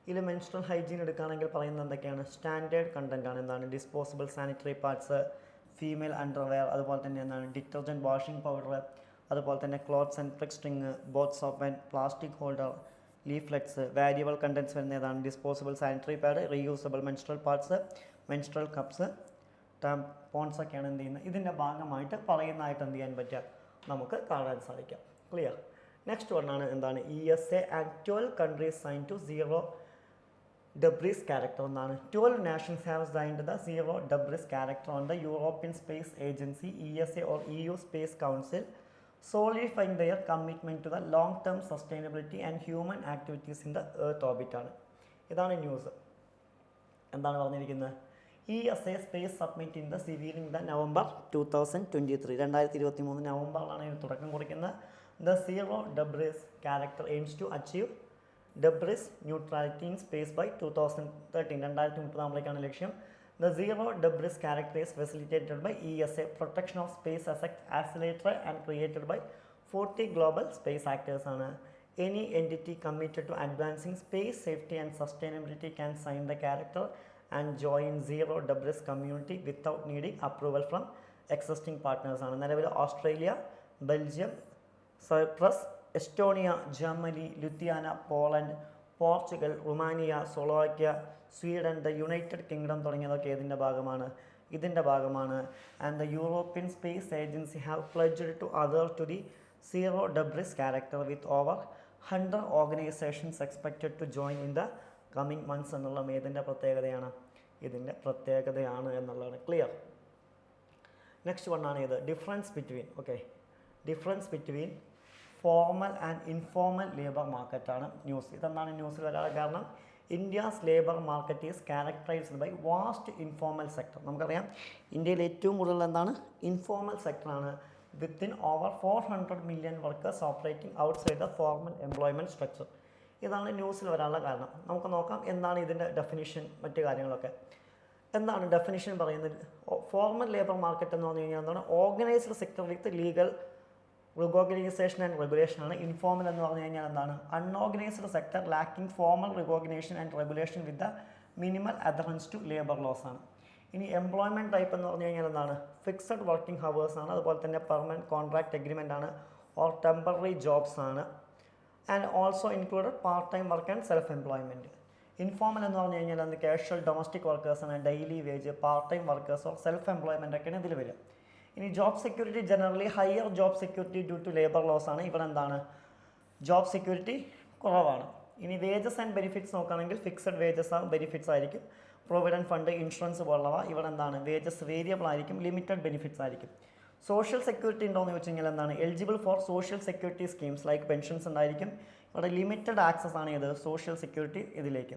ഇതിൽ മെൻസ്ട്രൽ ഹൈജീൻ എടുക്കുകയാണെങ്കിൽ പറയുന്നത് എന്തൊക്കെയാണ്? Standard content ആണ്. എന്താണ്? Disposable sanitary parts, female underwear, അതുപോലെ തന്നെ എന്താണ് ഡിറ്റർജൻറ്റ് വാഷിംഗ് പൗഡർ, അതുപോലെ തന്നെ clothes and plug string, both soap and plastic holder, leaflets, variable contents വരുന്ന ഏതാണ്? Disposable sanitary pad, reusable menstrual parts, menstrual cups, tampons ഒക്കെയാണ് എന്ത് ചെയ്യുന്നത്? ഇതിൻ്റെ ഭാഗമായിട്ട് പറയുന്നതായിട്ട് എന്ത് ചെയ്യാൻ പറ്റുക? നമുക്ക് കാണാൻ സാധിക്കാം. ക്ലിയർ? നെക്സ്റ്റ് വണ്ണാണ് എന്താണ്? ESA and 12 countries signed to zero debris character എന്നാണ്. 12 nations have signed the zero debris character on the European Space Agency ESA or EU Space Council, solidifying their commitment to the long-term sustainability and human activities in the Earth orbit ആണ്. ഇതാണ് news. എന്താണ് പറഞ്ഞിരിക്കുന്നത്? ESA space summit in the Seville in the November 2023 നവംബറിലാണ് ഇതിന് തുടക്കം കുറിക്കുന്നത്. The zero debris charter aims to achieve debris neutrality in space by 2030 2030 ലക്ഷ്യം. The zero debris character is facilitated by ESA, protection of space asset accelerator, and created by 40 global space actors. Any entity committed to advancing space safety and sustainability can sign the character and join zero debris community without needing approval from existing partners. നിലവിൽ Australia, Belgium, Cyprus, Estonia, Germany, Lithuania, Poland, Portugal, Romania, Slovakia, Sweden, the United Kingdom തുടങ്ങിയതൊക്കെ ഇതിൻ്റെ ഭാഗമാണ്. And the European space agency have pledged to adhere to the zero debris character with over 100 organisations expected to join in the coming months എന്നുള്ള ഇതിൻ്റെ പ്രത്യേകതയാണ് എന്നുള്ളതാണ് clear. Next വണ്ണാണ് ഇത് difference between formal and informal labour മാർക്കറ്റാണ് news. ഇതെന്താണ് ന്യൂസിൽ വരാനുള്ള കാരണം? India's labour market is characterised by vast informal sector. നമുക്കറിയാം ഇന്ത്യയിൽ ഏറ്റവും കൂടുതൽ എന്താണ്? ഇൻഫോർമൽ സെക്ടറാണ്. Within over 400 million workers operating outside the formal employment structure. ഇതാണ് ന്യൂസിൽ വരാനുള്ള കാരണം. നമുക്ക് നോക്കാം എന്താണ് ഇതിൻ്റെ ഡെഫിനിഷൻ, മറ്റു കാര്യങ്ങളൊക്കെ. എന്താണ് ഡെഫിനിഷൻ പറയുന്നത്? ഫോർമൽ ലേബർ മാർക്കറ്റ് എന്ന് പറഞ്ഞു കഴിഞ്ഞാൽ എന്താണ്? Organised sector with legal recognition and regulation ആണ്. ഇൻഫോർമൽ എന്ന് പറഞ്ഞു കഴിഞ്ഞാൽ എന്താണ്? Unorganised sector lacking formal recognition and regulation with the minimal adherence to labour laws ആണ്. ഇനി എംപ്ലോയ്മെൻറ്റ് ടൈപ്പ് എന്ന് പറഞ്ഞു കഴിഞ്ഞാൽ എന്താണ്? ഫിക്സഡ് വർക്കിംഗ് ഹവേഴ്സ് ആണ്. അതുപോലെ തന്നെ പെർമനൻറ്റ് കോൺട്രാക്ട് എഗ്രിമെൻ്റ് ആണ്, ഓർ ടെമ്പററി ജോബ്സ് ആണ്. And also included part time work and self employment. Informal എന്ന് പറഞ്ഞു കഴിഞ്ഞാൽ അത് കാഷ്വൽ ഡൊമസ്റ്റിക് വർക്കേഴ്സ് ആണ്, daily wage, part time workers or self employment ഒക്കെയാണ് ഇതിൽ വരിക. ഇനി job security generally higher job security due to labour laws ആണ്. ഇവിടെ എന്താണ്? ജോബ് സെക്യൂരിറ്റി കുറവാണ്. ഇനി വേജസ് ആൻഡ് ബെനിഫിറ്റ്സ് നോക്കുകയാണെങ്കിൽ ഫിക്സഡ് വേജസ് ആവും, ബെനിഫിറ്റ്സ് ആയിരിക്കും. പ്രൊവിഡൻറ്റ് ഫണ്ട്, ഇൻഷുറൻസ് പോലുള്ളവ ഇവിടെ എന്താണ്? വേജസ് വേരിയബിൾ ആയിരിക്കും, ലിമിറ്റഡ് ബെനിഫിറ്റ്സ് ആയിരിക്കും. സോഷ്യൽ സെക്യൂരിറ്റി ഉണ്ടോയെന്ന് ചോദിച്ചു കഴിഞ്ഞാൽ എന്താണ്? Eligible for social security schemes like pensions ഉണ്ടായിരിക്കും. ഇവിടെ ലിമിറ്റഡ് ആക്സസ് ആണ് ഇത് സോഷ്യൽ സെക്യൂരിറ്റി ഇതിലേക്ക്.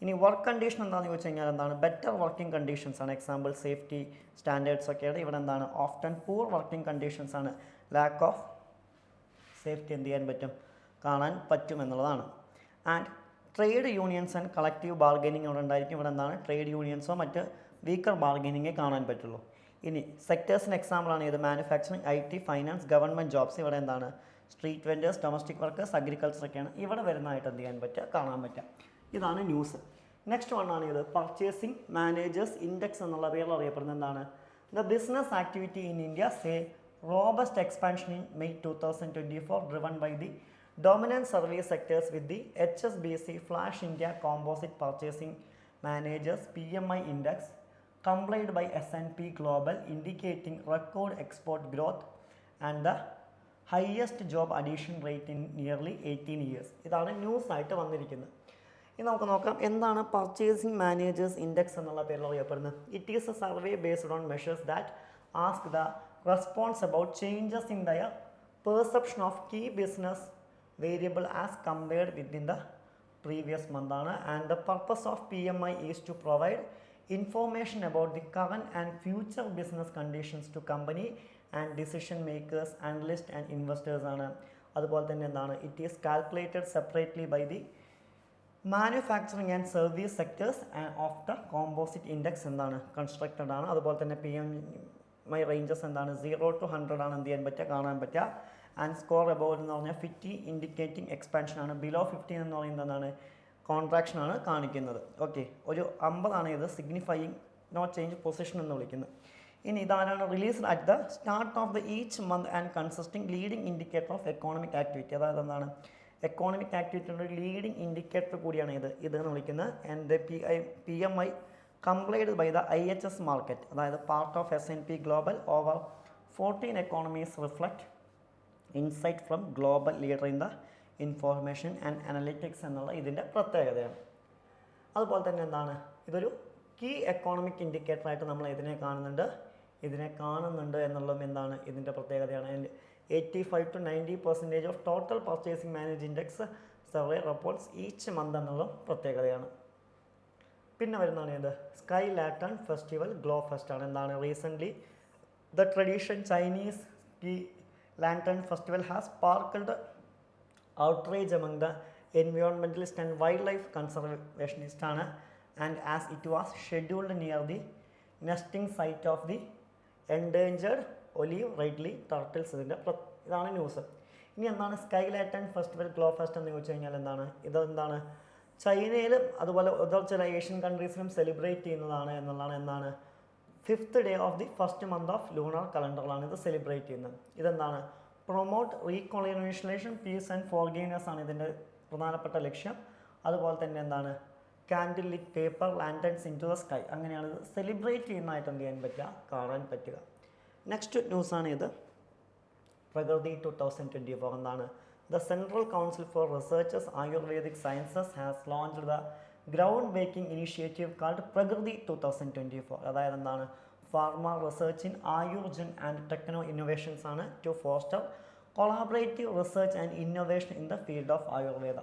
ഇനി വർക്ക് കണ്ടീഷൻ എന്താണെന്ന് ചോദിച്ചു കഴിഞ്ഞാൽ എന്താണ്? ബെറ്റർ വർക്കിംഗ് കണ്ടീഷൻസ് ആണ്. എക്സാമ്പിൾ സേഫ്റ്റി സ്റ്റാൻഡേർഡ്സ് ഒക്കെയാണ്. ഇവിടെ എന്താണ്? ഓഫ്റ്റൻ പൂർ വർക്കിംഗ് കണ്ടീഷൻസ് ആണ്. ലാക്ക് ഓഫ് സേഫ്റ്റി എന്ത് ചെയ്യാൻ കാണാൻ പറ്റും എന്നുള്ളതാണ്. And trade unions and collective bargaining ഇവിടെ ഉണ്ടായിരിക്കും. ഇവിടെ എന്താണ്? ട്രേഡ് യൂണിയൻസോ മറ്റ് വീക്കർ ബാർഗനിങ്ങേ കാണാൻ പറ്റുള്ളൂ. ഇനി സെക്ടേഴ്സിന് എക്സാമ്പിളാണ് ഇത് manufacturing, IT, finance, government jobs. ഇവിടെ എന്താണ്? Street vendors, domestic workers, agriculture ഒക്കെയാണ് ഇവിടെ വരുന്നതായിട്ട് എന്ത് ചെയ്യാൻ കാണാൻ പറ്റുക. ഇതാണ് ന്യൂസ്. നെക്സ്റ്റ് വണ്ണാണ് ഇത് പർച്ചേസിംഗ് മാനേജേഴ്സ് ഇൻഡെക്സ് എന്നുള്ള പേരിൽ അറിയപ്പെടുന്നത് എന്താണ്? The business activity in India saw robust expansion in May 2024 driven by the dominant service sectors with the HSBC Flash India Composite Purchasing Managers PMI Index compiled by S&P Global indicating record export growth and the highest job addition rate in nearly 18 years. ഇതാണ് news ആയിട്ട് വന്നിരിക്കുന്നത്. ഇനി നമുക്ക് നോക്കാം എന്താണ് purchasing managers index എന്നുള്ള പേരിൽ അറിയപ്പെടുന്നത്. It is a survey based on measures that ask the response about changes in their perception of key business variable as compared within the previous month ആണ്. And the purpose of PMI is to provide information about the current and future business conditions to company and decision makers, analysts and investors ആണ്. അതുപോലെ തന്നെ എന്താണ്? It is calculated separately by the manufacturing and service sectors and of the composite index എന്താണ്? constructed ആണ്. അതുപോലെ തന്നെ PMI ranges എന്താണ്? 0 to 100 ആണ് എന്ത് ചെയ്യാൻ കാണാൻ പറ്റുക. ആൻഡ് സ്കോർ അബോവ് എന്ന് പറഞ്ഞാൽ 50 ഇൻഡിക്കേറ്റിംഗ് എക്സ്പാൻഷൻ ആണ്. ബിലോ 15 എന്ന് പറയുന്നത് എന്താണ്? കോൺട്രാക്ഷൻ ആണ് കാണിക്കുന്നത്. ഓക്കെ, ഒരു 50 ആണ് ഇത് സിഗ്നിഫൈയിങ് നോ ചേഞ്ച് പൊസിഷൻ എന്ന് വിളിക്കുന്നത്. ഇനി ഇതാണ് released at the start of the each month and consisting leading indicator of economic activity. അതായത് എന്താണ്? എക്കോണമിക് ആക്ടിവിറ്റിയുടെ ലീഡിംഗ് ഇൻഡിക്കേറ്റർ കൂടിയാണ് ഇതെന്ന് വിളിക്കുന്നത്. And the PMI compiled by the IHS market, അതായത് part of S&P global over 14 economies reflect insight from global leader in the information and analytics എന്നുള്ള ഇതിൻ്റെ പ്രത്യേകതയാണ്. അതുപോലെ തന്നെ എന്താണ് ഇതൊരു കീ എക്കോണമിക് ഇൻഡിക്കേറ്ററായിട്ട് നമ്മൾ ഇതിനെ കാണുന്നുണ്ട് എന്നുള്ളതും എന്താണ് ഇതിൻ്റെ പ്രത്യേകതയാണ്. And 85-90% of total purchasing manage index survey reports each month എന്നുള്ളതും പ്രത്യേകതയാണ്. പിന്നെ വരുന്നതാണ് ഏത് sky lantern festival glow fest ആണ്. എന്താണ് recently the tradition Chinese sky lantern festival has sparkled outrage among the environmentalist and wildlife conservationist ആണ്. And as it was scheduled near the nesting site of the endangered olive ridley turtles. ഇതാണ് news. ഇനി എന്താണ് sky lantern festival glow fest എന്ന് ചോദിച്ചു കഴിഞ്ഞാൽ ഇതെന്താണ് ചൈനയിലും അതുപോലെ ചില ഏഷ്യൻ കൺട്രീസിലും സെലിബ്രേറ്റ് ചെയ്യുന്നതാണ് എന്താണ് 5th day of the first month of lunar കലണ്ടറിലാണ് ഇത് സെലിബ്രേറ്റ് ചെയ്യുന്നത്. ഇതെന്താണ് promote recolonisation peace and forgiveness ആണ് ഇതിൻ്റെ പ്രധാനപ്പെട്ട ലക്ഷ്യം. അതുപോലെ തന്നെ എന്താണ് candle lit paper lanterns in to the sky, അങ്ങനെയാണ് ഇത് സെലിബ്രേറ്റ് ചെയ്യുന്നതായിട്ട് എന്ത് ചെയ്യാൻ പറ്റുക, കാണാൻ പറ്റുക. നെക്സ്റ്റ് ന്യൂസാണ് ഇത് പ്രകൃതി 2024. എന്താണ് the central council for researchers Ayurvedic sciences has launched the ground breaking initiative called Prakriti 2024. അതായത് എന്താണ് pharma research in Ayurgyan and techno innovations ആണ് to foster collaborative research and innovation in the field of Ayurveda.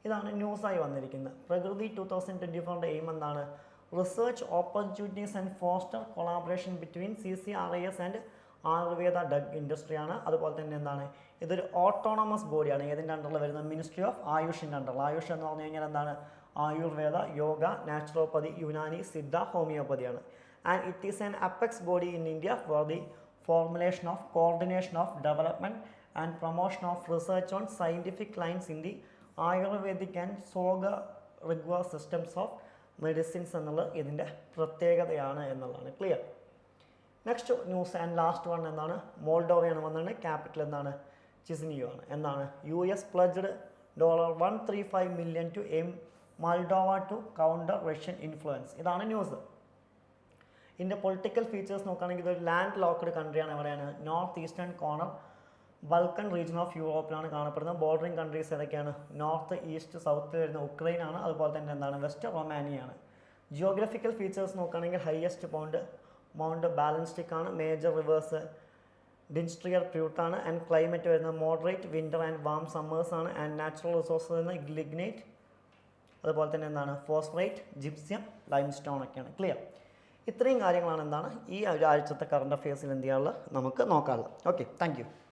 ഇതാണ് ന്യൂസായി വന്നിരിക്കുന്നത്. പ്രകൃതി 2024 എയിം എന്താണ് research opportunities and foster collaboration between CCRIS and Ayurveda drug ഇൻഡസ്ട്രിയാണ്. അതുപോലെ തന്നെ എന്താണ് ഇതൊരു ഓട്ടോണമസ് ബോഡിയാണ്. ഏതിൻ്റെ അണ്ടറിൽ വരുന്നത് മിനിസ്ട്രി ഓഫ് ആയുഷിൻ്റെ അണ്ടറിൽ. ആയുഷ് എന്ന് പറഞ്ഞു കഴിഞ്ഞാൽ എന്താണ് ആയുർവേദ, യോഗ, നാച്ചുറോപ്പതി, യുനാനി, സിദ്ധ, ഹോമിയോപ്പതിയാണ്. And it is an apex body in India for the formulation of coordination of development and promotion of research on scientific lines in the Ayurvedic and Sowa Rigpa systems of medicines എന്നുള്ളത് ഇതിൻ്റെ പ്രത്യേകതയാണ് എന്നുള്ളതാണ്. Clear. Next news and last one എന്താണ് മോൾഡോവയാണ് വന്നത്. Capital എന്താണ് Chisinau ആണ്. എന്താണ് US pledged $135 million to aim Moldova to counter Russian influence. ഇതാണ് ന്യൂസ്. ഇതിൻ്റെ പൊളിറ്റിക്കൽ ഫീച്ചേഴ്സ് നോക്കുകയാണെങ്കിൽ ഇതൊരു ലാൻഡ് ലോക്ക്ഡ് കൺട്രിയാണ്. എവിടെയാണ് north eastern corner Balkan region of യൂറോപ്പിലാണ് കാണപ്പെടുന്നത്. ബോർഡറിങ് കൺട്രീസ് ഏതൊക്കെയാണ് നോർത്ത് ഈസ്റ്റ് സൗത്തിൽ വരുന്ന ഉക്രൈനാണ്. അതുപോലെ തന്നെ എന്താണ് വെസ്റ്റ് റൊമാനിയാണ്. ജിയോഗ്രഫിക്കൽ ഫീച്ചേഴ്സ് നോക്കുകയാണെങ്കിൽ ഹയസ്റ്റ് മൗണ്ട് ബാലൻസ്റ്റിക് ആണ്. മേജർ റിവേഴ്സ് ഡിൻസ്ട്രിയർ പ്യൂട്ടാണ്. ആൻഡ് ക്ലൈമറ്റ് വരുന്നത് moderate winter and warm summers ആണ്. ആൻഡ് നാച്ചുറൽ റിസോഴ്സസ് വരുന്നത് ലിഗ്നൈറ്റ്, അതുപോലെ തന്നെ എന്താണ് ഫോസ്ഫറേറ്റ്, ജിപ്സ്യം, ലൈംസ്റ്റോൺ ഒക്കെയാണ്. ക്ലിയർ. ഇത്രയും കാര്യങ്ങളാണ് എന്താണ് ഈ ഒരു ആഴ്ചത്തെ കറണ്ട് അഫെയർസിൽ എന്ത് ചെയ്യാനുള്ളത് നമുക്ക് നോക്കാനുള്ളത്. Okay, thank you.